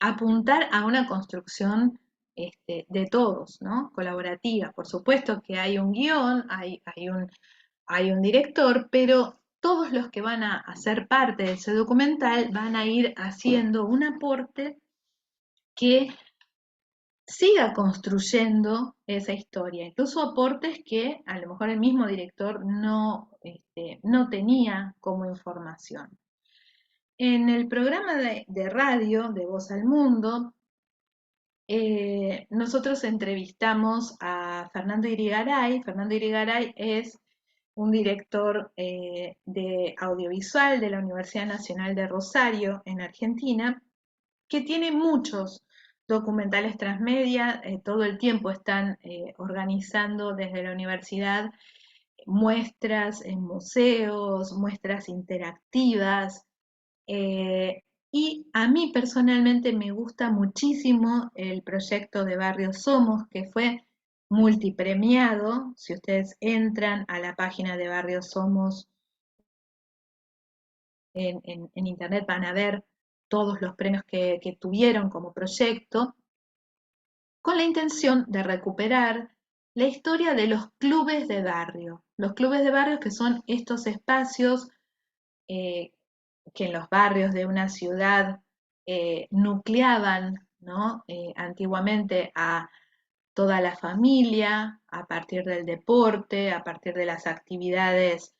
apuntar a una construcción de todos, ¿no? Colaborativa. Por supuesto que hay un guión, hay un director, pero todos los que van a ser parte de ese documental van a ir haciendo un aporte que siga construyendo esa historia, incluso aportes que a lo mejor el mismo director no tenía como información. En el programa de radio de Voz al Mundo, nosotros entrevistamos a Fernando Irigaray. Fernando Irigaray es un director de audiovisual de la Universidad Nacional de Rosario, en Argentina, que tiene muchos documentales transmedia. Todo el tiempo están organizando desde la universidad muestras en museos, muestras interactivas. eh, y a mí personalmente me gusta muchísimo el proyecto de Barrio Somos, que fue multipremiado. Si ustedes entran a la página de Barrio Somos en internet, van a ver todos los premios que tuvieron como proyecto, con la intención de recuperar la historia de los clubes de barrio. Los clubes de barrio, que son estos espacios eh, que en los barrios de una ciudad nucleaban, ¿no? Antiguamente a toda la familia, a partir del deporte, a partir de las actividades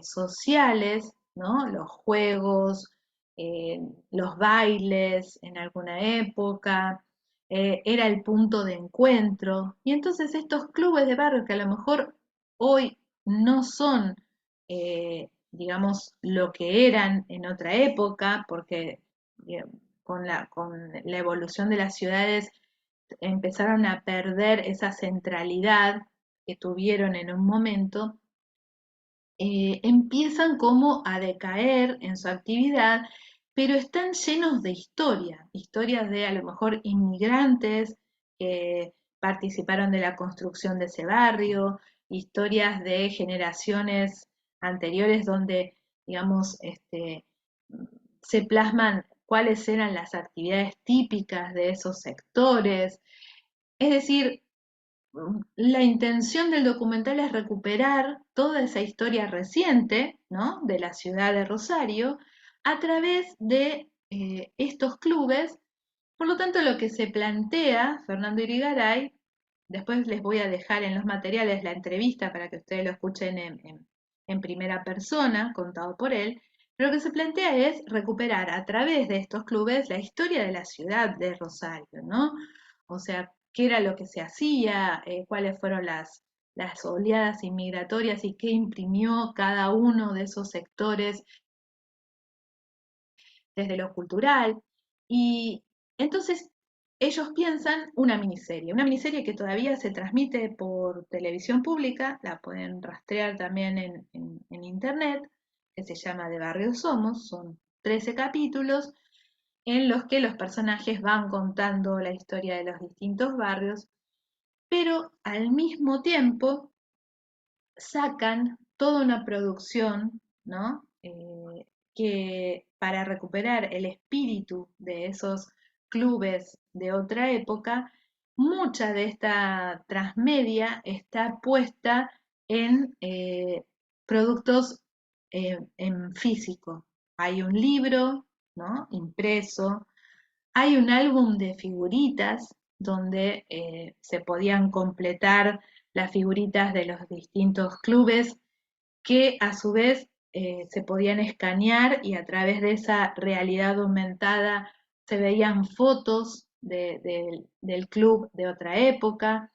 sociales, ¿no? Los juegos, eh, los bailes en alguna época, era el punto de encuentro. Y entonces estos clubes de barrio que a lo mejor hoy no son, digamos, lo que eran en otra época, porque con la evolución de las ciudades empezaron a perder esa centralidad que tuvieron en un momento, empiezan como a decaer en su actividad, pero están llenos de historias de a lo mejor inmigrantes que participaron de la construcción de ese barrio, historias de generaciones anteriores donde, digamos, se plasman cuáles eran las actividades típicas de esos sectores. Es decir, la intención del documental es recuperar toda esa historia reciente, ¿no? De la ciudad de Rosario a través de estos clubes. Por lo tanto, lo que se plantea Fernando Irigaray, después les voy a dejar en los materiales la entrevista para que ustedes lo escuchen en primera persona, contado por él, pero lo que se plantea es recuperar a través de estos clubes la historia de la ciudad de Rosario, ¿no? O sea, qué era lo que se hacía, cuáles fueron las oleadas inmigratorias y qué imprimió cada uno de esos sectores desde lo cultural. Y entonces ellos piensan una miniserie que todavía se transmite por televisión pública, la pueden rastrear también en internet, que se llama De Barrio Somos, son 13 capítulos en los que los personajes van contando la historia de los distintos barrios, pero al mismo tiempo sacan toda una producción, ¿no? Que para recuperar el espíritu de esos clubes de otra época, mucha de esta transmedia está puesta en productos en físico. Hay un libro, ¿no? Impreso, hay un álbum de figuritas donde se podían completar las figuritas de los distintos clubes que a su vez se podían escanear y a través de esa realidad aumentada se veían fotos del club de otra época.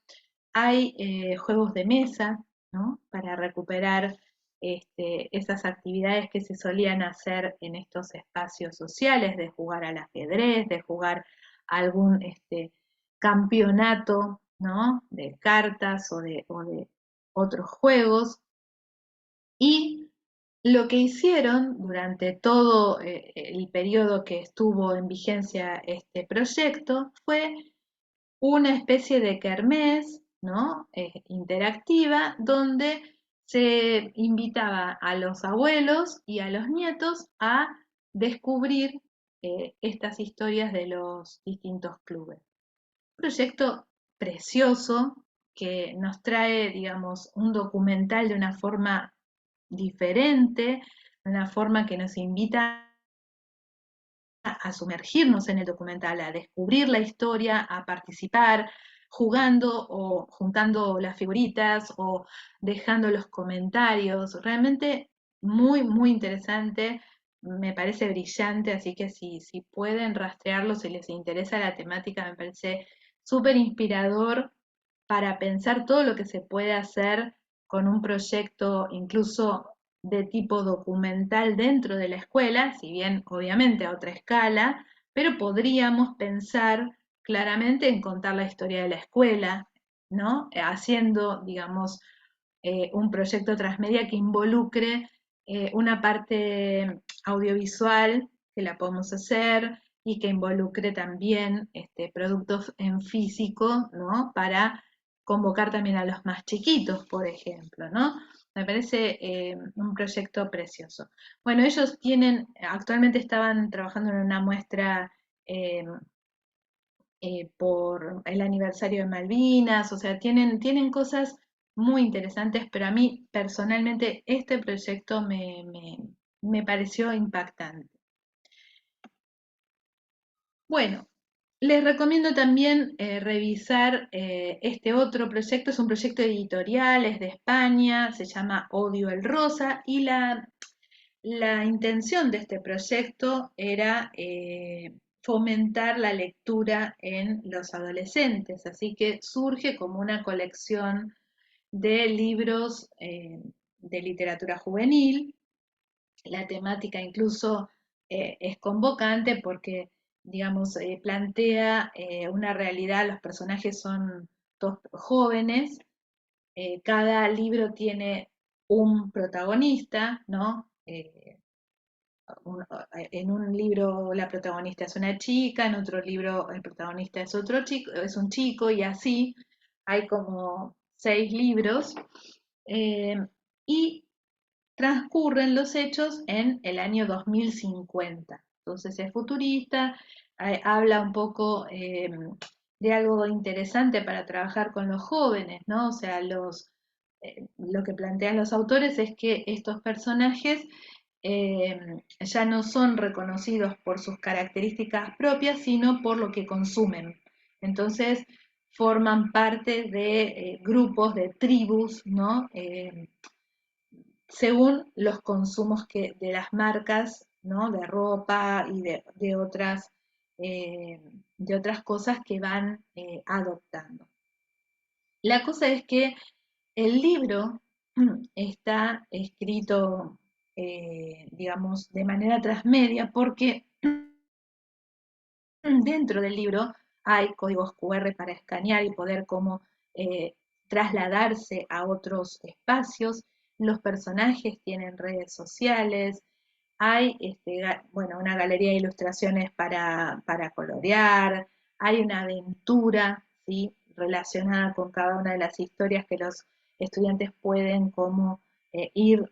Hay juegos de mesa, ¿no? Para recuperar esas actividades que se solían hacer en estos espacios sociales, de jugar al ajedrez, de jugar algún campeonato, ¿no? De cartas o de otros juegos. Y lo que hicieron durante todo el periodo que estuvo en vigencia este proyecto fue una especie de kermés, ¿no? Interactiva, donde se invitaba a los abuelos y a los nietos a descubrir estas historias de los distintos clubes. Proyecto precioso que nos trae, digamos, un documental de una forma diferente, de una forma que nos invita a sumergirnos en el documental, a descubrir la historia, a participar, jugando o juntando las figuritas o dejando los comentarios. Realmente muy, muy interesante. Me parece brillante, así que si pueden rastrearlo, si les interesa la temática, me parece súper inspirador para pensar todo lo que se puede hacer con un proyecto incluso de tipo documental dentro de la escuela, si bien obviamente a otra escala, pero podríamos pensar claramente en contar la historia de la escuela, ¿no? Haciendo, digamos, un proyecto transmedia que involucre una parte audiovisual que la podemos hacer y que involucre también productos en físico, ¿no? Para convocar también a los más chiquitos, por ejemplo, ¿no? Me parece un proyecto precioso. Bueno, ellos actualmente estaban trabajando en una muestra eh, por el aniversario de Malvinas, o sea, tienen cosas muy interesantes, pero a mí personalmente este proyecto me pareció impactante. Bueno, les recomiendo también revisar este otro proyecto, es un proyecto editorial, es de España, se llama Odio el Rosa y la intención de este proyecto era fomentar la lectura en los adolescentes, así que surge como una colección de libros de literatura juvenil. La temática incluso es convocante porque, digamos, plantea una realidad, los personajes son todos jóvenes, cada libro tiene un protagonista, ¿no? En un libro la protagonista es una chica, en otro libro el protagonista es otro chico, es un chico y así hay como 6 libros eh, y transcurren los hechos en el año 2050. Entonces es futurista, habla un poco de algo interesante para trabajar con los jóvenes, ¿no? O sea, lo que plantean los autores es que estos personajes ya no son reconocidos por sus características propias, sino por lo que consumen. Entonces, forman parte de grupos, de tribus, ¿no? Según los consumos de las marcas, ¿no? De ropa y eh, de otras cosas que van adoptando. La cosa es que el libro está escrito, digamos, de manera transmedia porque dentro del libro hay códigos QR para escanear y poder como eh, trasladarse a otros espacios. Los personajes tienen redes sociales. Hay bueno, una galería de ilustraciones para colorear. Hay una aventura, ¿sí? Relacionada con cada una de las historias que los estudiantes pueden como ir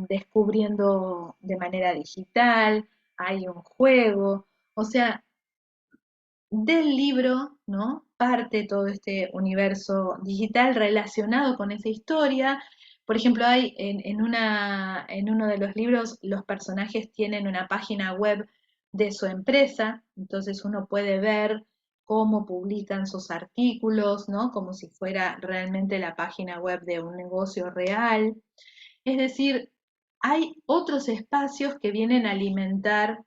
descubriendo de manera digital. Hay un juego. O sea, del libro, ¿no? Parte todo este universo digital relacionado con esa historia. Por ejemplo, hay en uno de los libros, los personajes tienen una página web de su empresa, entonces uno puede ver cómo publican sus artículos, ¿no? Como si fuera realmente la página web de un negocio real. Es decir, hay otros espacios que vienen a alimentar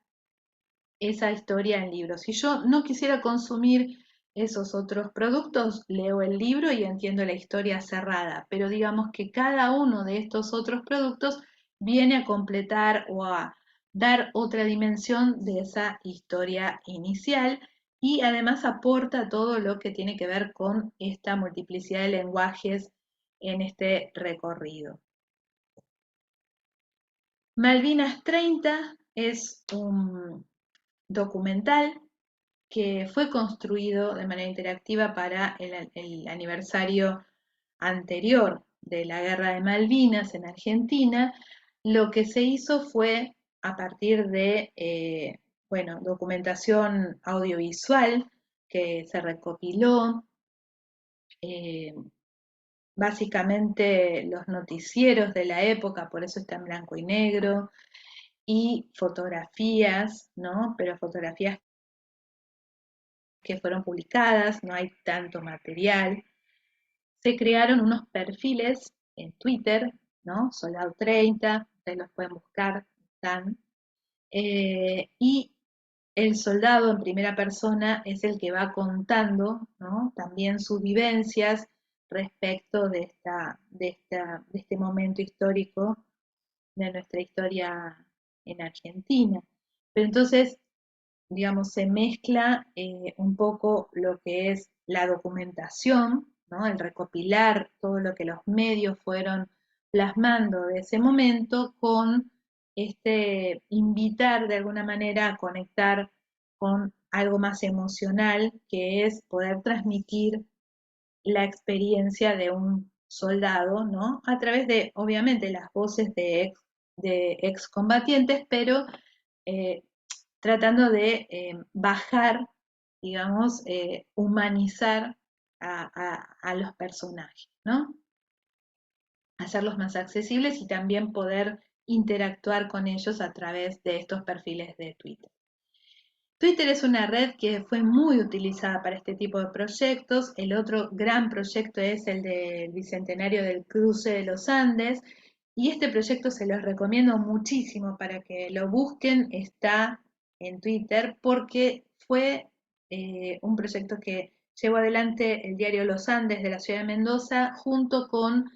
esa historia en libros. Si yo no quisiera consumir esos otros productos, leo el libro y entiendo la historia cerrada, pero digamos que cada uno de estos otros productos viene a completar o a dar otra dimensión de esa historia inicial y además aporta todo lo que tiene que ver con esta multiplicidad de lenguajes en este recorrido. Malvinas 30 es un documental que fue construido de manera interactiva para el aniversario anterior de la Guerra de Malvinas en Argentina. Lo que se hizo fue a partir de, bueno, documentación audiovisual que se recopiló, eh, básicamente los noticieros de la época, por eso está en blanco y negro, y fotografías, ¿no? Pero fotografías que fueron publicadas, no hay tanto material. Se crearon unos perfiles en Twitter, ¿no? Soldado 30, ustedes los pueden buscar, están. Y el soldado en primera persona es el que va contando, ¿no? También sus vivencias respecto de este momento histórico de nuestra historia en Argentina. Pero entonces, digamos, se mezcla un poco lo que es la documentación, ¿no? El recopilar todo lo que los medios fueron plasmando de ese momento con este invitar de alguna manera a conectar con algo más emocional, que es poder transmitir la experiencia de un soldado, ¿no? A través de, obviamente, las voces de excombatientes, pero eh, tratando de bajar, digamos, humanizar a los personajes, ¿no? Hacerlos más accesibles y también poder interactuar con ellos a través de estos perfiles de Twitter. Twitter es una red que fue muy utilizada para este tipo de proyectos. El otro gran proyecto es el del Bicentenario del Cruce de los Andes. Y este proyecto se los recomiendo muchísimo para que lo busquen. Está en Twitter porque fue un proyecto que llevó adelante el diario Los Andes de la ciudad de Mendoza junto con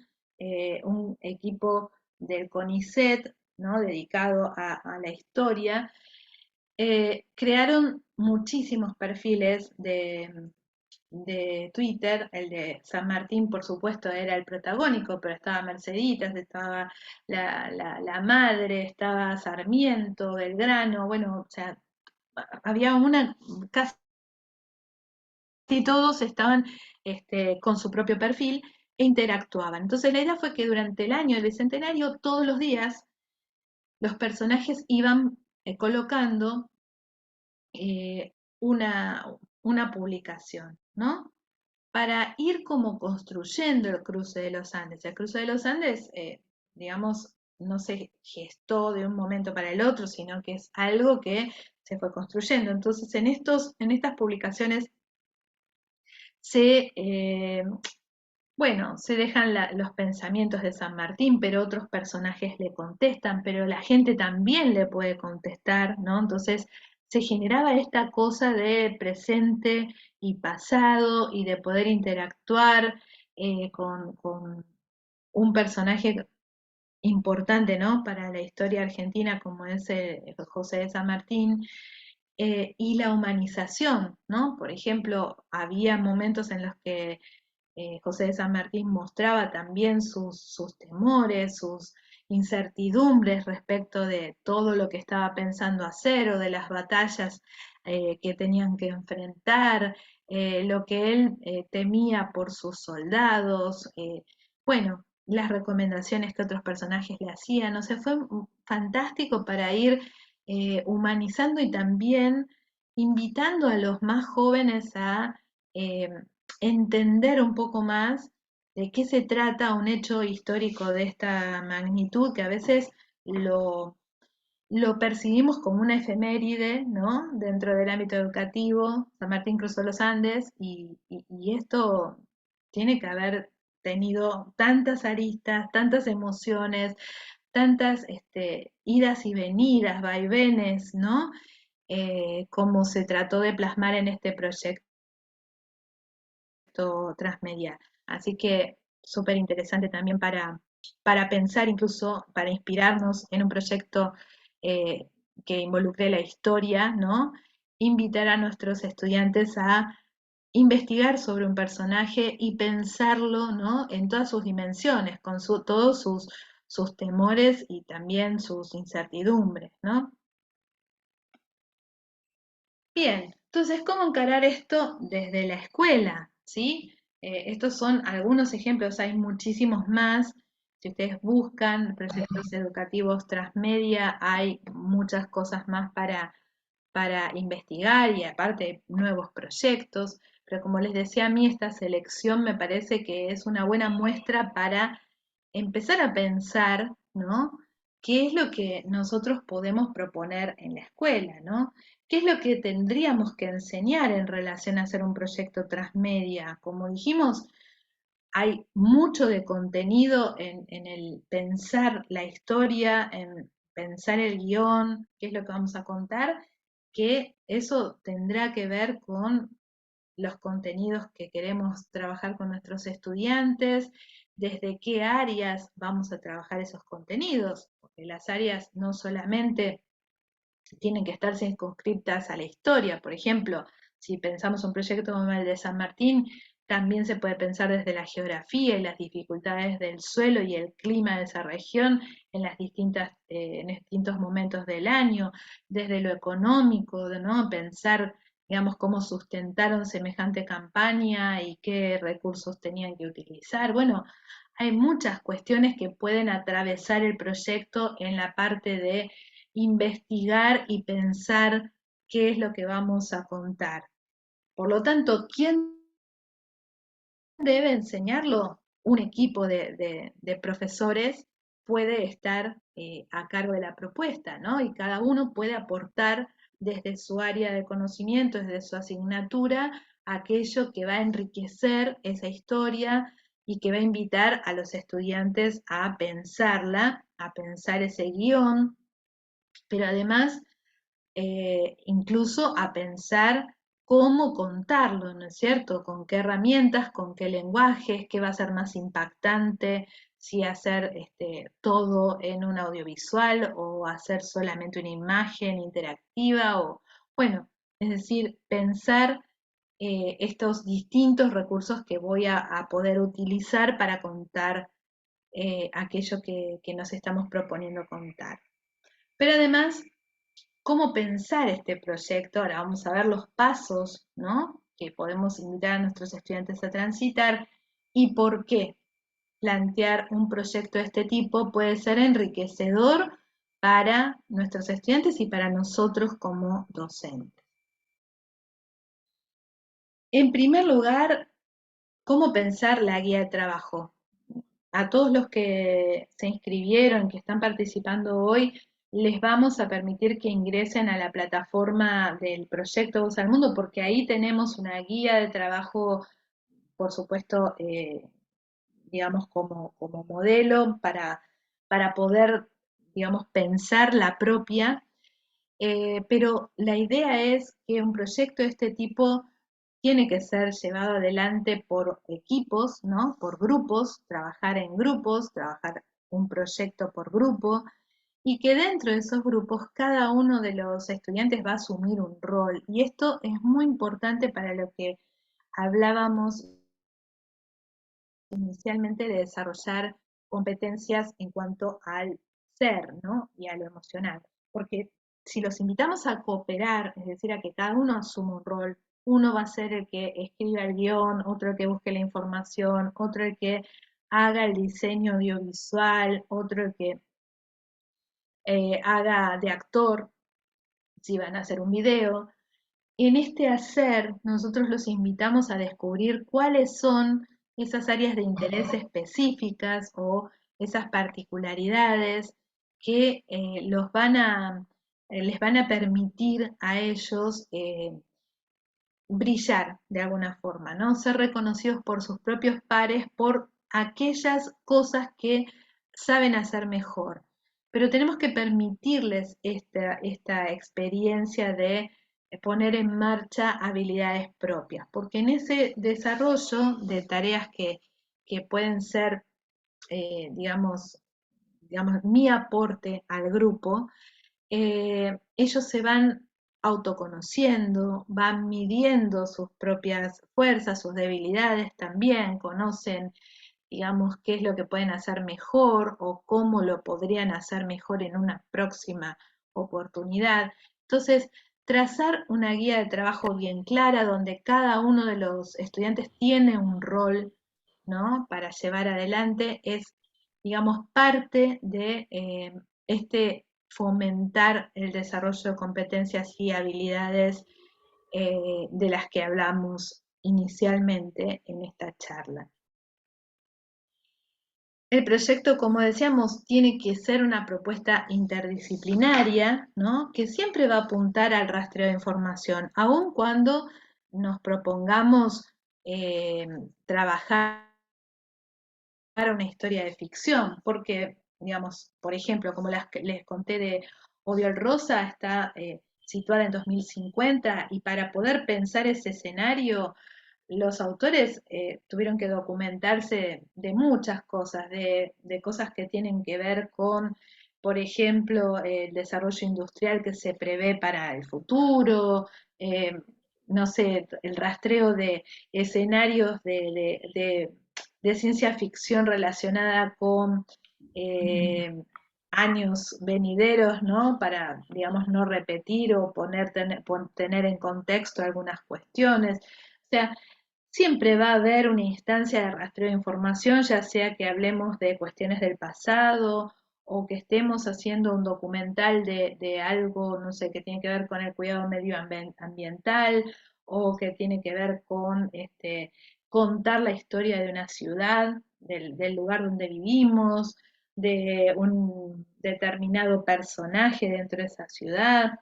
un equipo del CONICET, ¿no? Dedicado a la historia. Crearon muchísimos perfiles de Twitter. El de San Martín, por supuesto, era el protagónico, pero estaba Merceditas, estaba la madre, estaba Sarmiento, Belgrano, bueno, o sea, había casi todos estaban con su propio perfil e interactuaban. Entonces la idea fue que durante el año del Bicentenario, todos los días, los personajes iban colocando eh, una publicación, ¿no? Para ir como construyendo el cruce de los Andes. El cruce de los Andes, digamos, no se gestó de un momento para el otro, sino que es algo que se fue construyendo. Entonces, en estas publicaciones se, bueno, se dejan los pensamientos de San Martín, pero otros personajes le contestan, pero la gente también le puede contestar, ¿no? Entonces se generaba esta cosa de presente y pasado y de poder interactuar con un personaje importante, ¿no? Para la historia argentina como es José de San Martín, y la humanización, ¿no? Por ejemplo, había momentos en los que José de San Martín mostraba también sus temores, sus incertidumbres respecto de todo lo que estaba pensando hacer o de las batallas que tenían que enfrentar, lo que él temía por sus soldados, bueno, las recomendaciones que otros personajes le hacían, o sea, fue fantástico para ir humanizando y también invitando a los más jóvenes a eh, entender un poco más de qué se trata un hecho histórico de esta magnitud, que a veces lo, lo percibimos como una efeméride, ¿no? Dentro del ámbito educativo, San Martín cruzó los Andes y esto tiene que haber tenido tantas aristas, tantas emociones, tantas idas y venidas, vaivenes, ¿no? Como se trató de plasmar en este proyecto transmedial. Así que súper interesante también para pensar, incluso para inspirarnos en un proyecto eh, que involucre la historia, ¿no? Invitar a nuestros estudiantes a investigar sobre un personaje y pensarlo, ¿no? En todas sus dimensiones, con todos sus temores y también sus incertidumbres, ¿no? Bien, Entonces, ¿cómo encarar esto desde la escuela? ¿Sí? Estos son algunos ejemplos, hay muchísimos más. Si ustedes buscan proyectos educativos transmedia, hay muchas cosas más para investigar y aparte nuevos proyectos. Pero como les decía a mí, esta selección me parece que es una buena muestra para empezar a pensar, ¿no? ¿Qué es lo que nosotros podemos proponer en la escuela, ¿no? ¿Qué es lo que tendríamos que enseñar en relación a hacer un proyecto transmedia? Como dijimos, hay mucho de contenido en el pensar la historia, en pensar el guión, qué es lo que vamos a contar, que eso tendrá que ver con los contenidos que queremos trabajar con nuestros estudiantes, desde qué áreas vamos a trabajar esos contenidos, porque las áreas no solamente tienen que estar circunscritas a la historia. Por ejemplo, si pensamos un proyecto como el de San Martín, también se puede pensar desde la geografía y las dificultades del suelo y el clima de esa región en distintos momentos del año, desde lo económico, ¿no? Pensar, digamos, cómo sustentaron semejante campaña y qué recursos tenían que utilizar. Bueno, hay muchas cuestiones que pueden atravesar el proyecto en la parte de investigar y pensar qué es lo que vamos a contar. Por lo tanto, ¿quién debe enseñarlo? Un equipo de profesores puede estar a cargo de la propuesta, ¿no? Y cada uno puede aportar desde su área de conocimiento, desde su asignatura, aquello que va a enriquecer esa historia y que va a invitar a los estudiantes a pensarla, a pensar ese guión, pero además incluso a pensar cómo contarlo, ¿no es cierto? Con qué herramientas, con qué lenguajes, qué va a ser más impactante, si hacer todo en un audiovisual o hacer solamente una imagen interactiva o, bueno, es decir, pensar estos distintos recursos que voy a poder utilizar para contar aquello que nos estamos proponiendo contar. Pero además cómo pensar este proyecto. Ahora vamos a ver los pasos, ¿no? Que podemos invitar a nuestros estudiantes a transitar y por qué plantear un proyecto de este tipo puede ser enriquecedor para nuestros estudiantes y para nosotros como docentes. En primer lugar, ¿cómo pensar la guía de trabajo? A todos los que se inscribieron, que están participando hoy, les vamos a permitir que ingresen a la plataforma del proyecto Voz al Mundo, porque ahí tenemos una guía de trabajo, por supuesto, digamos, como modelo para poder, digamos, pensar la propia. Pero la idea es que un proyecto de este tipo tiene que ser llevado adelante por equipos, ¿no? Por grupos, trabajar en grupos, trabajar un proyecto por grupo, y que dentro de esos grupos cada uno de los estudiantes va a asumir un rol. Y esto es muy importante para lo que hablábamos inicialmente de desarrollar competencias en cuanto al ser, ¿no? Y a lo emocional. Porque si los invitamos a cooperar, es decir, a que cada uno asuma un rol, uno va a ser el que escriba el guión, otro el que busque la información, otro el que haga el diseño audiovisual, otro el que haga de actor, si van a hacer un video. En este hacer, nosotros los invitamos a descubrir cuáles son esas áreas de interés específicas o esas particularidades que les van a permitir a ellos brillar de alguna forma, ¿no? Ser reconocidos por sus propios pares por aquellas cosas que saben hacer mejor. Pero tenemos que permitirles esta experiencia de poner en marcha habilidades propias, porque en ese desarrollo de tareas que pueden ser, digamos, mi aporte al grupo, ellos se van autoconociendo, van midiendo sus propias fuerzas, sus debilidades también, conocen, digamos, qué es lo que pueden hacer mejor o cómo lo podrían hacer mejor en una próxima oportunidad. Entonces, trazar una guía de trabajo bien clara donde cada uno de los estudiantes tiene un rol, ¿no? Para llevar adelante es, digamos, parte de este fomentar el desarrollo de competencias y habilidades de las que hablamos inicialmente en esta charla. El proyecto, como decíamos, tiene que ser una propuesta interdisciplinaria, ¿no? Que siempre va a apuntar al rastreo de información, aun cuando nos propongamos eh, trabajar una historia de ficción, porque, digamos, por ejemplo, como las que les conté de Oriol Rosa, está situada en 2050 y para poder pensar ese escenario los autores tuvieron que documentarse de muchas cosas, de cosas que tienen que ver con, por ejemplo, el desarrollo industrial que se prevé para el futuro, eh, no sé, el rastreo de escenarios de ciencia ficción relacionada con años venideros, ¿no? Para, digamos, no repetir o tener en contexto algunas cuestiones. O sea, siempre va a haber una instancia de rastreo de información, ya sea que hablemos de cuestiones del pasado o que estemos haciendo un documental de algo, no sé, que tiene que ver con el cuidado medioambiental o que tiene que ver con contar la historia de una ciudad, del lugar donde vivimos, de un determinado personaje dentro de esa ciudad.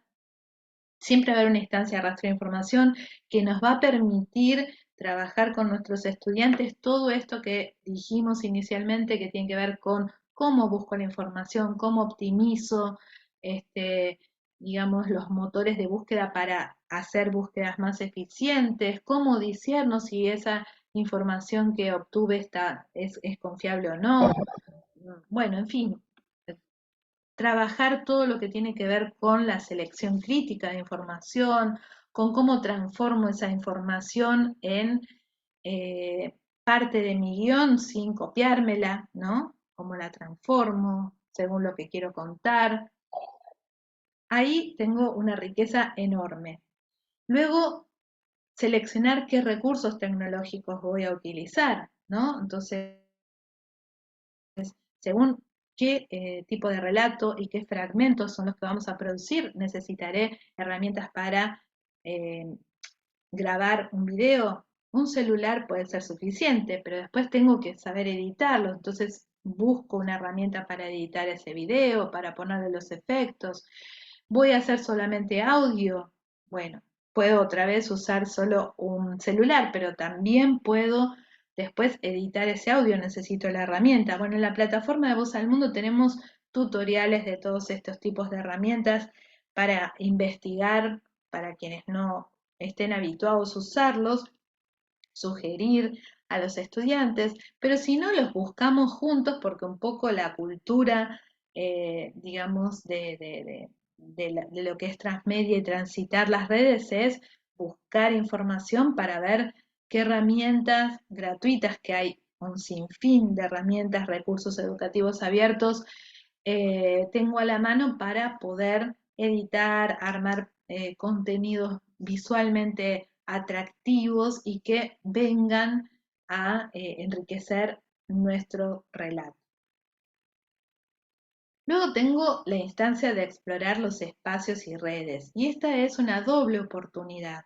Siempre va a haber una instancia de rastreo de información que nos va a permitir trabajar con nuestros estudiantes todo esto que dijimos inicialmente que tiene que ver con cómo busco la información, cómo optimizo, digamos, los motores de búsqueda para hacer búsquedas más eficientes, cómo discierno si esa información que obtuve es confiable o no. Bueno, en fin, trabajar todo lo que tiene que ver con la selección crítica de información, con cómo transformo esa información en parte de mi guión sin copiármela, ¿no? Cómo la transformo según lo que quiero contar. Ahí tengo una riqueza enorme. Luego, seleccionar qué recursos tecnológicos voy a utilizar, ¿no? Entonces, según qué tipo de relato y qué fragmentos son los que vamos a producir, necesitaré herramientas para eh, grabar un video. Un celular puede ser suficiente, pero después tengo que saber editarlo, entonces busco una herramienta para editar ese video, para ponerle los efectos. Voy a hacer solamente audio. Bueno, puedo otra vez usar solo un celular, pero también puedo después editar ese audio, necesito la herramienta. Bueno, en la plataforma de Voz al Mundo tenemos tutoriales de todos estos tipos de herramientas para investigar, para quienes no estén habituados a usarlos, sugerir a los estudiantes, pero si no los buscamos juntos porque un poco la cultura, digamos, de lo que es transmedia y transitar las redes es buscar información para ver qué herramientas gratuitas, que hay un sinfín de herramientas, recursos educativos abiertos, tengo a la mano para poder editar, armar contenidos visualmente atractivos y que vengan a enriquecer nuestro relato. Luego tengo la instancia de explorar los espacios y redes, y esta es una doble oportunidad.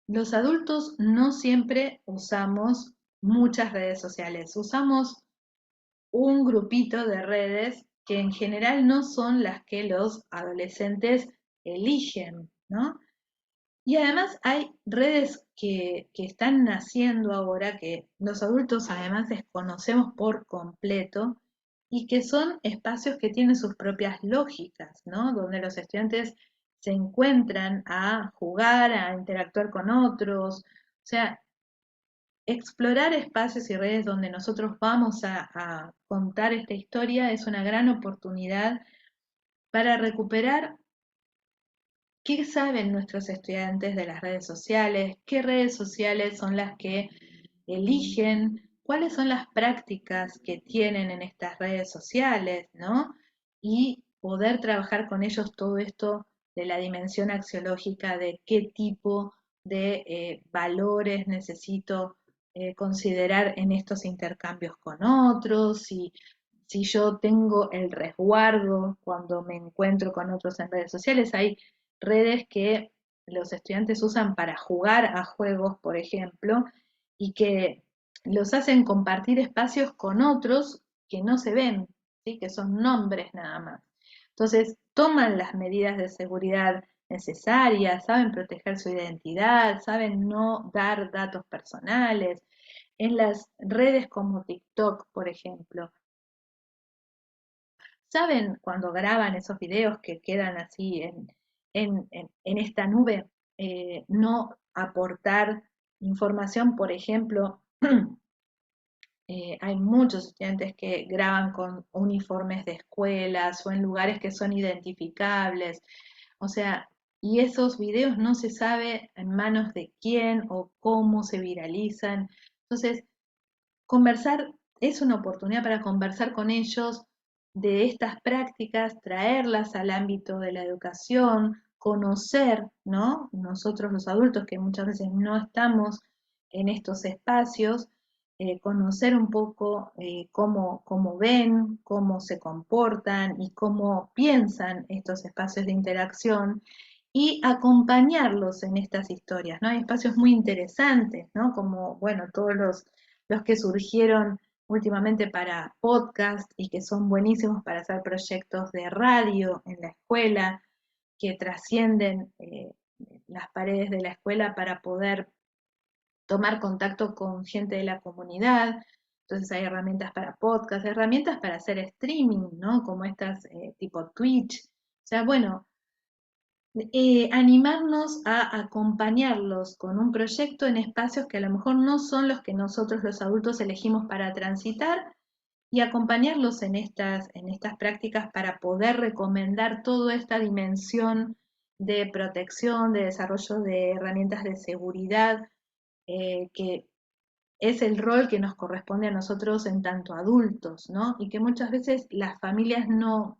Los adultos no siempre usamos muchas redes sociales, usamos un grupito de redes que en general no son las que los adolescentes eligen, ¿no? Y además hay redes que están naciendo ahora, que los adultos además desconocemos por completo, y que son espacios que tienen sus propias lógicas, ¿no? Donde los estudiantes se encuentran a jugar, a interactuar con otros. O sea, explorar espacios y redes donde nosotros vamos a contar esta historia es una gran oportunidad para recuperar qué saben nuestros estudiantes de las redes sociales, qué redes sociales son las que eligen, cuáles son las prácticas que tienen en estas redes sociales, ¿no? Y poder trabajar con ellos todo esto de la dimensión axiológica de qué tipo de valores necesito considerar en estos intercambios con otros, si yo tengo el resguardo cuando me encuentro con otros en redes sociales. Hay redes que los estudiantes usan para jugar a juegos, por ejemplo, y que los hacen compartir espacios con otros que no se ven, ¿sí? Que son nombres nada más. Entonces, toman las medidas de seguridad necesarias, saben proteger su identidad, saben no dar datos personales. En las redes como TikTok, por ejemplo, saben cuando graban esos videos que quedan así en esta nube, no aportar información, por ejemplo, hay muchos estudiantes que graban con uniformes de escuelas o en lugares que son identificables, o sea, y esos videos no se sabe en manos de quién o cómo se viralizan. Entonces, conversar es una oportunidad para conversar con ellos de estas prácticas, traerlas al ámbito de la educación, conocer, ¿no? Nosotros los adultos que muchas veces no estamos en estos espacios, conocer un poco cómo ven, cómo se comportan y cómo piensan estos espacios de interacción y acompañarlos en estas historias, ¿no? Hay espacios muy interesantes, ¿no? Como, bueno, todos los que surgieron últimamente para podcast y que son buenísimos para hacer proyectos de radio en la escuela, que trascienden las paredes de la escuela para poder tomar contacto con gente de la comunidad. Entonces hay herramientas para podcast, herramientas para hacer streaming, ¿no? Como estas tipo Twitch. O sea, bueno, animarnos a acompañarlos con un proyecto en espacios que a lo mejor no son los que nosotros los adultos elegimos para transitar y acompañarlos en estas prácticas para poder recomendar toda esta dimensión de protección, de desarrollo de herramientas de seguridad, que es el rol que nos corresponde a nosotros en tanto adultos, ¿no? Y que muchas veces las familias no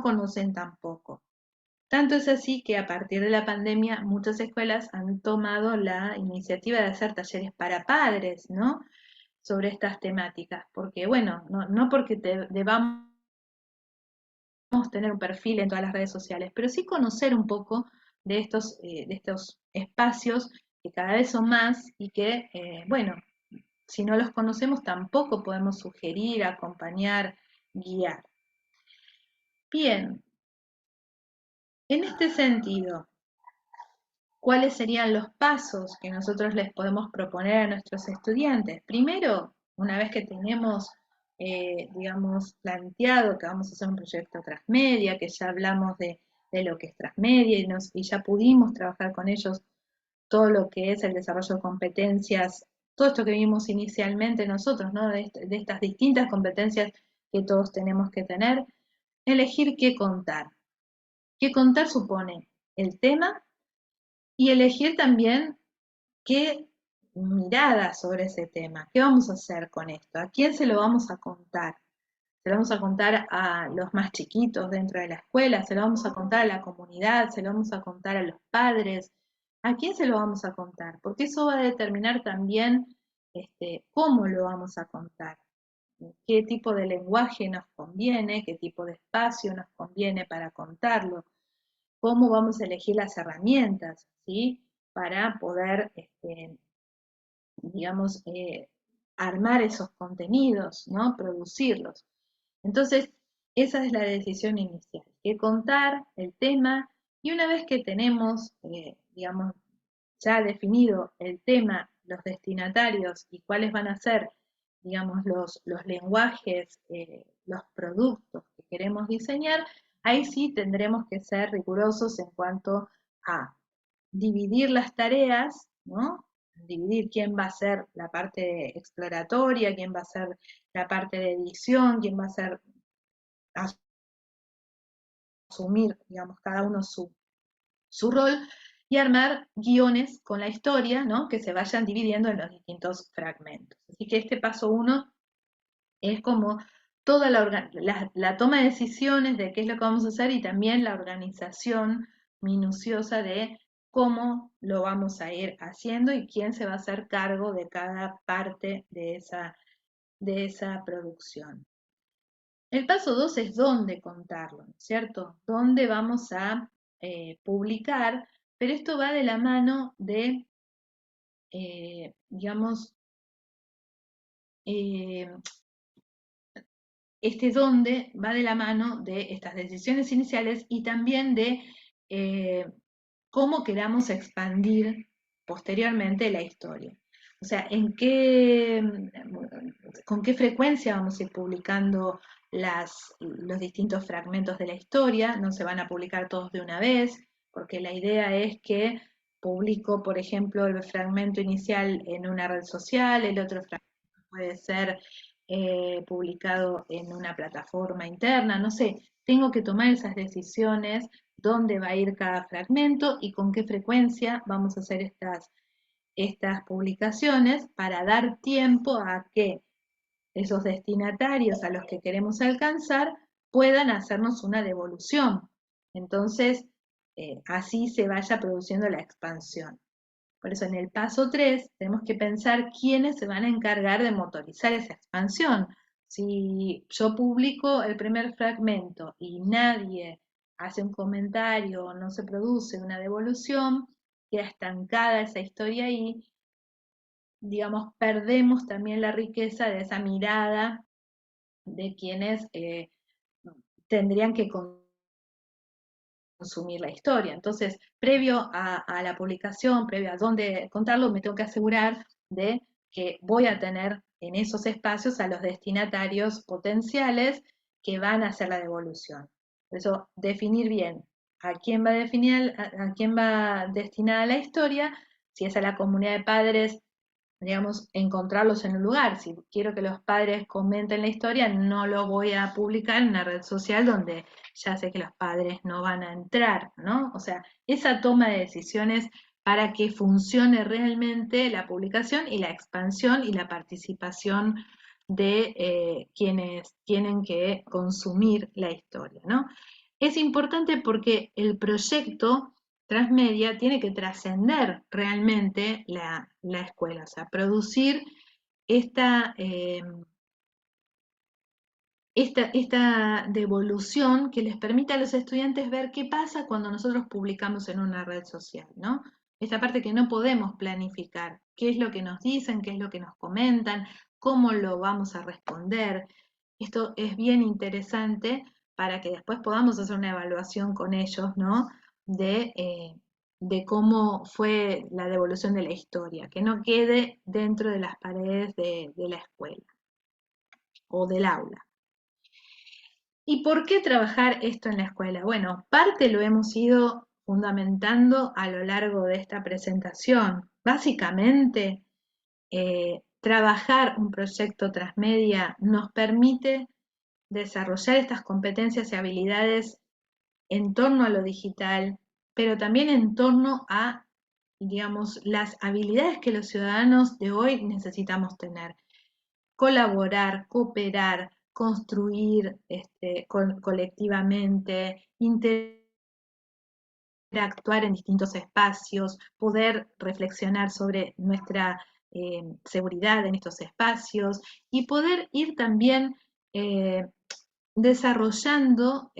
conocen tampoco. Tanto es así que a partir de la pandemia muchas escuelas han tomado la iniciativa de hacer talleres para padres, ¿no? Sobre estas temáticas, porque bueno, no porque debamos tener un perfil en todas las redes sociales, pero sí conocer un poco de estos espacios que cada vez son más y que, bueno, si no los conocemos tampoco podemos sugerir, acompañar, guiar. Bien, en este sentido, ¿cuáles serían los pasos que nosotros les podemos proponer a nuestros estudiantes? Primero, una vez que tenemos, digamos, planteado que vamos a hacer un proyecto transmedia, que ya hablamos de lo que es transmedia y ya pudimos trabajar con ellos todo lo que es el desarrollo de competencias, todo esto que vimos inicialmente nosotros, ¿no? De estas distintas competencias que todos tenemos que tener, elegir qué contar. Qué contar supone el tema y elegir también qué mirada sobre ese tema, qué vamos a hacer con esto, a quién se lo vamos a contar. Se lo vamos a contar a los más chiquitos dentro de la escuela, se lo vamos a contar a la comunidad, se lo vamos a contar a los padres. ¿A quién se lo vamos a contar? Porque eso va a determinar también cómo lo vamos a contar, qué tipo de lenguaje nos conviene, qué tipo de espacio nos conviene para contarlo, cómo vamos a elegir las herramientas, ¿sí? Para poder, digamos, armar esos contenidos, ¿no? Producirlos. Entonces, esa es la decisión inicial, que contar el tema y una vez que tenemos, digamos, ya definido el tema, los destinatarios y cuáles van a ser, digamos, los lenguajes, los productos que queremos diseñar, ahí sí tendremos que ser rigurosos en cuanto a dividir las tareas, ¿no? Dividir quién va a ser la parte exploratoria, quién va a ser la parte de edición, quién va a ser asumir, digamos, cada uno su rol y armar guiones con la historia, ¿no? Que se vayan dividiendo en los distintos fragmentos. Así que este paso uno es como toda la toma de decisiones de qué es lo que vamos a hacer y también la organización minuciosa de cómo lo vamos a ir haciendo y quién se va a hacer cargo de cada parte de esa producción. El paso 2 es dónde contarlo, ¿no es cierto? Dónde vamos a publicar, pero esto va de la mano de, digamos, eh, este dónde va de la mano de estas decisiones iniciales y también de eh, cómo queramos expandir posteriormente la historia. O sea, con qué frecuencia vamos a ir publicando los distintos fragmentos de la historia. No se van a publicar todos de una vez, porque la idea es que publico, por ejemplo, el fragmento inicial en una red social, el otro fragmento puede ser publicado en una plataforma interna, no sé, tengo que tomar esas decisiones, dónde va a ir cada fragmento y con qué frecuencia vamos a hacer estas publicaciones para dar tiempo a que esos destinatarios a los que queremos alcanzar puedan hacernos una devolución. Entonces, así se vaya produciendo la expansión. Por eso en el paso 3 tenemos que pensar quiénes se van a encargar de motorizar esa expansión. Si yo publico el primer fragmento y nadie hace un comentario o no se produce una devolución, queda estancada esa historia ahí, digamos, perdemos también la riqueza de esa mirada de quienes tendrían que consumir la historia. Entonces, previo a la publicación, previo a dónde contarlo, me tengo que asegurar de que voy a tener en esos espacios a los destinatarios potenciales que van a hacer la devolución. Por eso, definir bien a quién va a quién va destinada la historia, si es a la comunidad de padres, digamos, encontrarlos en un lugar. Si quiero que los padres comenten la historia, no lo voy a publicar en una red social donde ya sé que los padres no van a entrar, ¿no? O sea, esa toma de decisiones para que funcione realmente la publicación y la expansión y la participación de quienes tienen que consumir la historia, ¿no? Es importante porque el proyecto transmedia tiene que trascender realmente la escuela, o sea, producir esta, esta devolución que les permita a los estudiantes ver qué pasa cuando nosotros publicamos en una red social, ¿no? Esta parte que no podemos planificar, qué es lo que nos dicen, qué es lo que nos comentan, cómo lo vamos a responder. Esto es bien interesante para que después podamos hacer una evaluación con ellos, ¿no? De cómo fue la devolución de la historia, que no quede dentro de las paredes de la escuela o del aula. ¿Y por qué trabajar esto en la escuela? Bueno, parte lo hemos ido fundamentando a lo largo de esta presentación. Básicamente, trabajar un proyecto transmedia nos permite desarrollar estas competencias y habilidades en torno a lo digital, pero también en torno a, digamos, las habilidades que los ciudadanos de hoy necesitamos tener. Colaborar, cooperar, construir colectivamente, interactuar en distintos espacios, poder reflexionar sobre nuestra seguridad en estos espacios y poder ir también eh, desarrollando,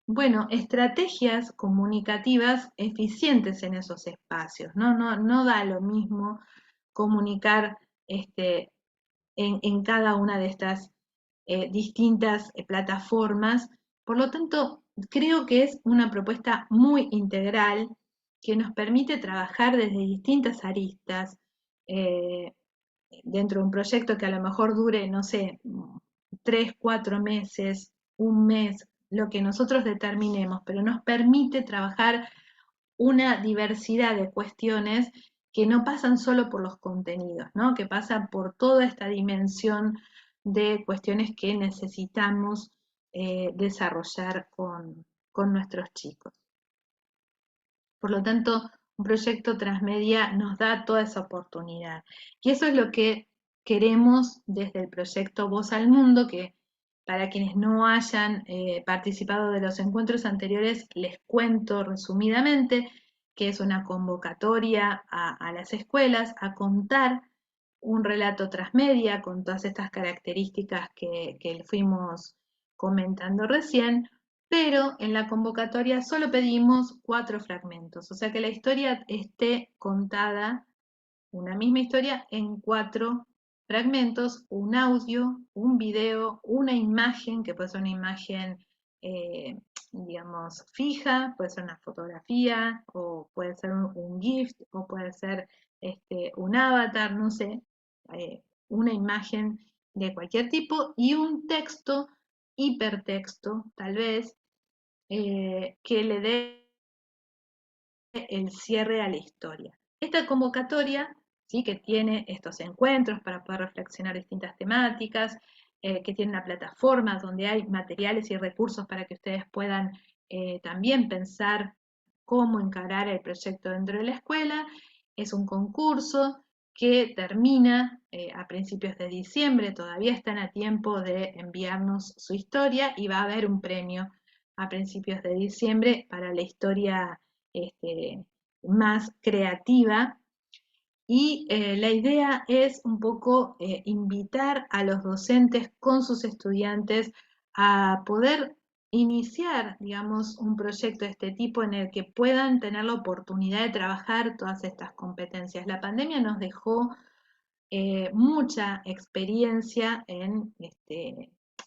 bueno, estrategias comunicativas eficientes en esos espacios, ¿no? No da lo mismo comunicar en cada una de estas distintas plataformas. Por lo tanto, creo que es una propuesta muy integral que nos permite trabajar desde distintas aristas eh, dentro de un proyecto que a lo mejor dure, no sé, 3, 4 meses, un mes, lo que nosotros determinemos, pero nos permite trabajar una diversidad de cuestiones que no pasan solo por los contenidos, ¿no? Que pasan por toda esta dimensión de cuestiones que necesitamos desarrollar con nuestros chicos. Por lo tanto, un proyecto transmedia nos da toda esa oportunidad. Y eso es lo que queremos desde el proyecto Voz al Mundo, que Para quienes no hayan participado de los encuentros anteriores, les cuento resumidamente que es una convocatoria a las escuelas a contar un relato transmedia con todas estas características que fuimos comentando recién, pero en la convocatoria solo pedimos 4 fragmentos, o sea que la historia esté contada, una misma historia, en 4 fragmentos: un audio, un video, una imagen, que puede ser una imagen, digamos, fija, puede ser una fotografía, o puede ser un GIF, o puede ser un avatar, no sé, una imagen de cualquier tipo, y un texto, hipertexto, tal vez, que le dé el cierre a la historia. Esta convocatoria, ¿sí?, que tiene estos encuentros para poder reflexionar distintas temáticas, que tiene una plataforma donde hay materiales y recursos para que ustedes puedan también pensar cómo encarar el proyecto dentro de la escuela. Es un concurso que termina a principios de diciembre, todavía están a tiempo de enviarnos su historia, y va a haber un premio a principios de diciembre para la historia más creativa. Y la idea es un poco invitar a los docentes con sus estudiantes a poder iniciar, digamos, un proyecto de este tipo en el que puedan tener la oportunidad de trabajar todas estas competencias. La pandemia nos dejó mucha experiencia en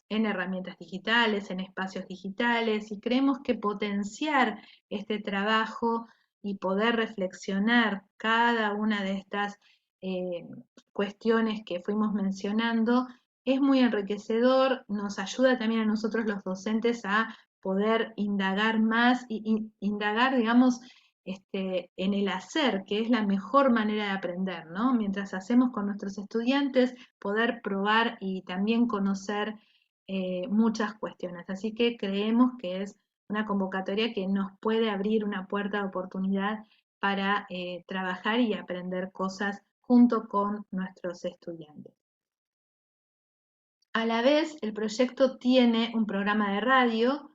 herramientas digitales, en espacios digitales, y creemos que potenciar este trabajo y poder reflexionar cada una de estas eh, cuestiones que fuimos mencionando es muy enriquecedor, nos ayuda también a nosotros los docentes a poder indagar más y indagar, digamos, en el hacer, que es la mejor manera de aprender, ¿no? Mientras hacemos con nuestros estudiantes, poder probar y también conocer muchas cuestiones. Así que creemos que es una convocatoria que nos puede abrir una puerta de oportunidad para trabajar y aprender cosas junto con nuestros estudiantes. A la vez, el proyecto tiene un programa de radio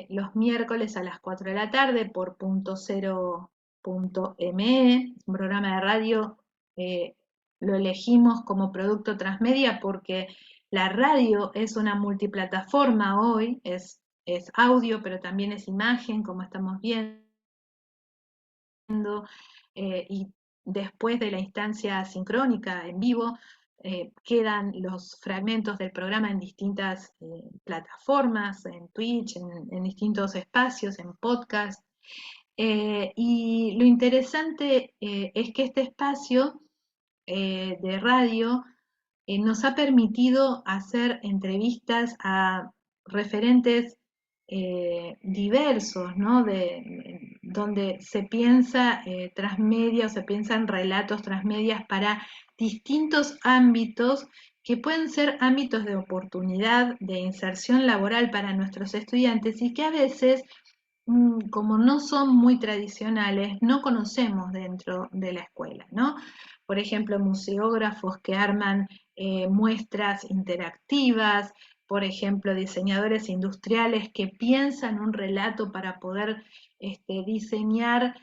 los miércoles a las 4 de la tarde por .0.me, un programa de radio. Lo elegimos como producto transmedia porque la radio es una multiplataforma hoy, es audio, pero también es imagen, como estamos viendo, y después de la instancia sincrónica en vivo, quedan los fragmentos del programa en distintas plataformas, en Twitch, en distintos espacios, en podcast. Y lo interesante es que este espacio de radio nos ha permitido hacer entrevistas a referentes diversos, ¿no? Donde se piensa transmedia, o se piensan relatos transmedias para distintos ámbitos que pueden ser ámbitos de oportunidad, de inserción laboral para nuestros estudiantes, y que a veces, como no son muy tradicionales, no conocemos dentro de la escuela, ¿no? Por ejemplo, museógrafos que arman muestras interactivas, por ejemplo, diseñadores industriales que piensan un relato para poder diseñar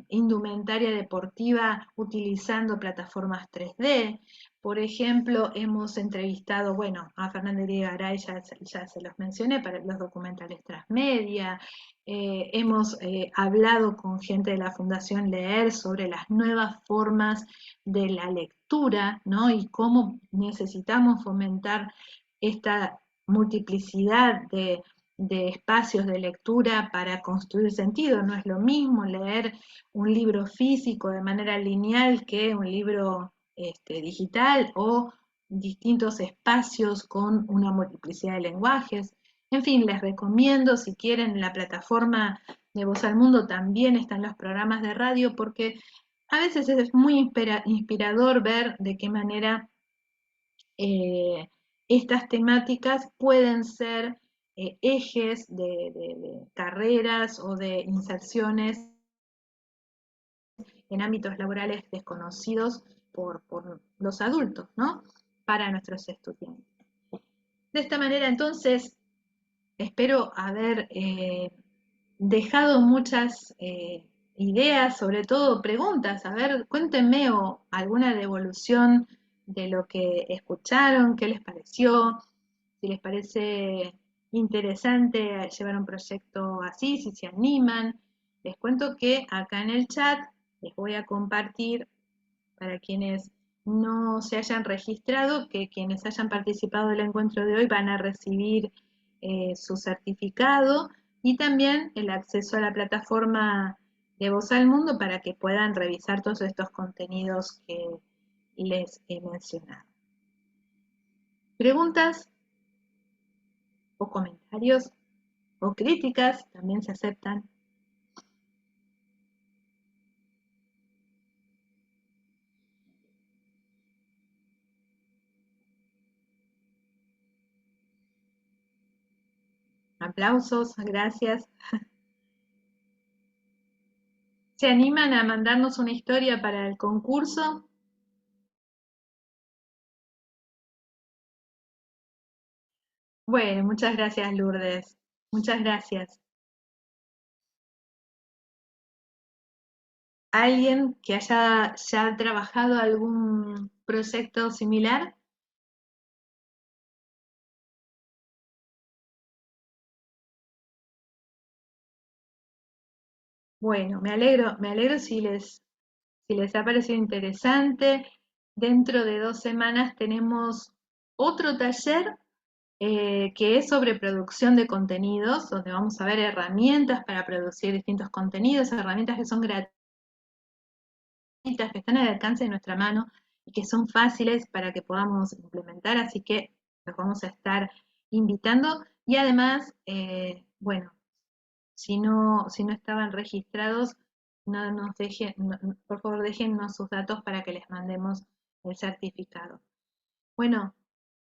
indumentaria deportiva utilizando plataformas 3D. Por ejemplo, hemos entrevistado, bueno, a Fernández Garay, ya se los mencioné, para los documentales transmedia. Hemos hablado con gente de la Fundación Leer sobre las nuevas formas de la lectura, ¿no? Y cómo necesitamos fomentar esta multiplicidad de espacios de lectura para construir sentido. No es lo mismo leer un libro físico de manera lineal que un libro digital, o distintos espacios con una multiplicidad de lenguajes. En fin, les recomiendo, si quieren, en la plataforma de Voz al Mundo también están los programas de radio, porque a veces es muy inspirador ver de qué manera estas temáticas pueden ser ejes de carreras o de inserciones en ámbitos laborales desconocidos por los adultos, ¿no? Para nuestros estudiantes. De esta manera, entonces, espero haber dejado muchas ideas, sobre todo preguntas. A ver, cuéntenme o alguna devolución de lo que escucharon, qué les pareció, si les parece interesante llevar un proyecto así, si se animan. Les cuento que acá en el chat les voy a compartir para quienes no se hayan registrado, que quienes hayan participado del encuentro de hoy van a recibir su certificado y también el acceso a la plataforma de Voz al Mundo para que puedan revisar todos estos contenidos que les he mencionado. Preguntas o comentarios o críticas también se aceptan. Aplausos, gracias. ¿Se animan a mandarnos una historia para el concurso? Bueno, muchas gracias, Lourdes. Muchas gracias. ¿Alguien que haya ya trabajado algún proyecto similar? Bueno, me alegro si les ha parecido interesante. Dentro de 2 semanas tenemos otro taller que es sobre producción de contenidos, donde vamos a ver herramientas para producir distintos contenidos, herramientas que son gratuitas, que están al alcance de nuestra mano y que son fáciles para que podamos implementar, así que los vamos a estar invitando y además, bueno, si no estaban registrados, no nos dejen, por favor déjennos sus datos para que les mandemos el certificado. Bueno,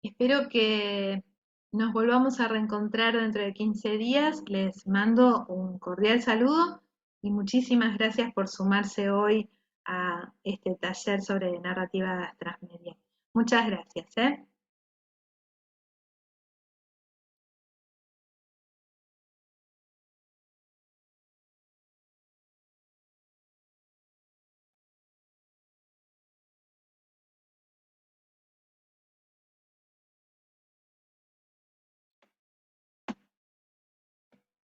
espero que nos volvamos a reencontrar dentro de 15 días. Les mando un cordial saludo y muchísimas gracias por sumarse hoy a este taller sobre narrativa transmedia. Muchas gracias, ¿eh?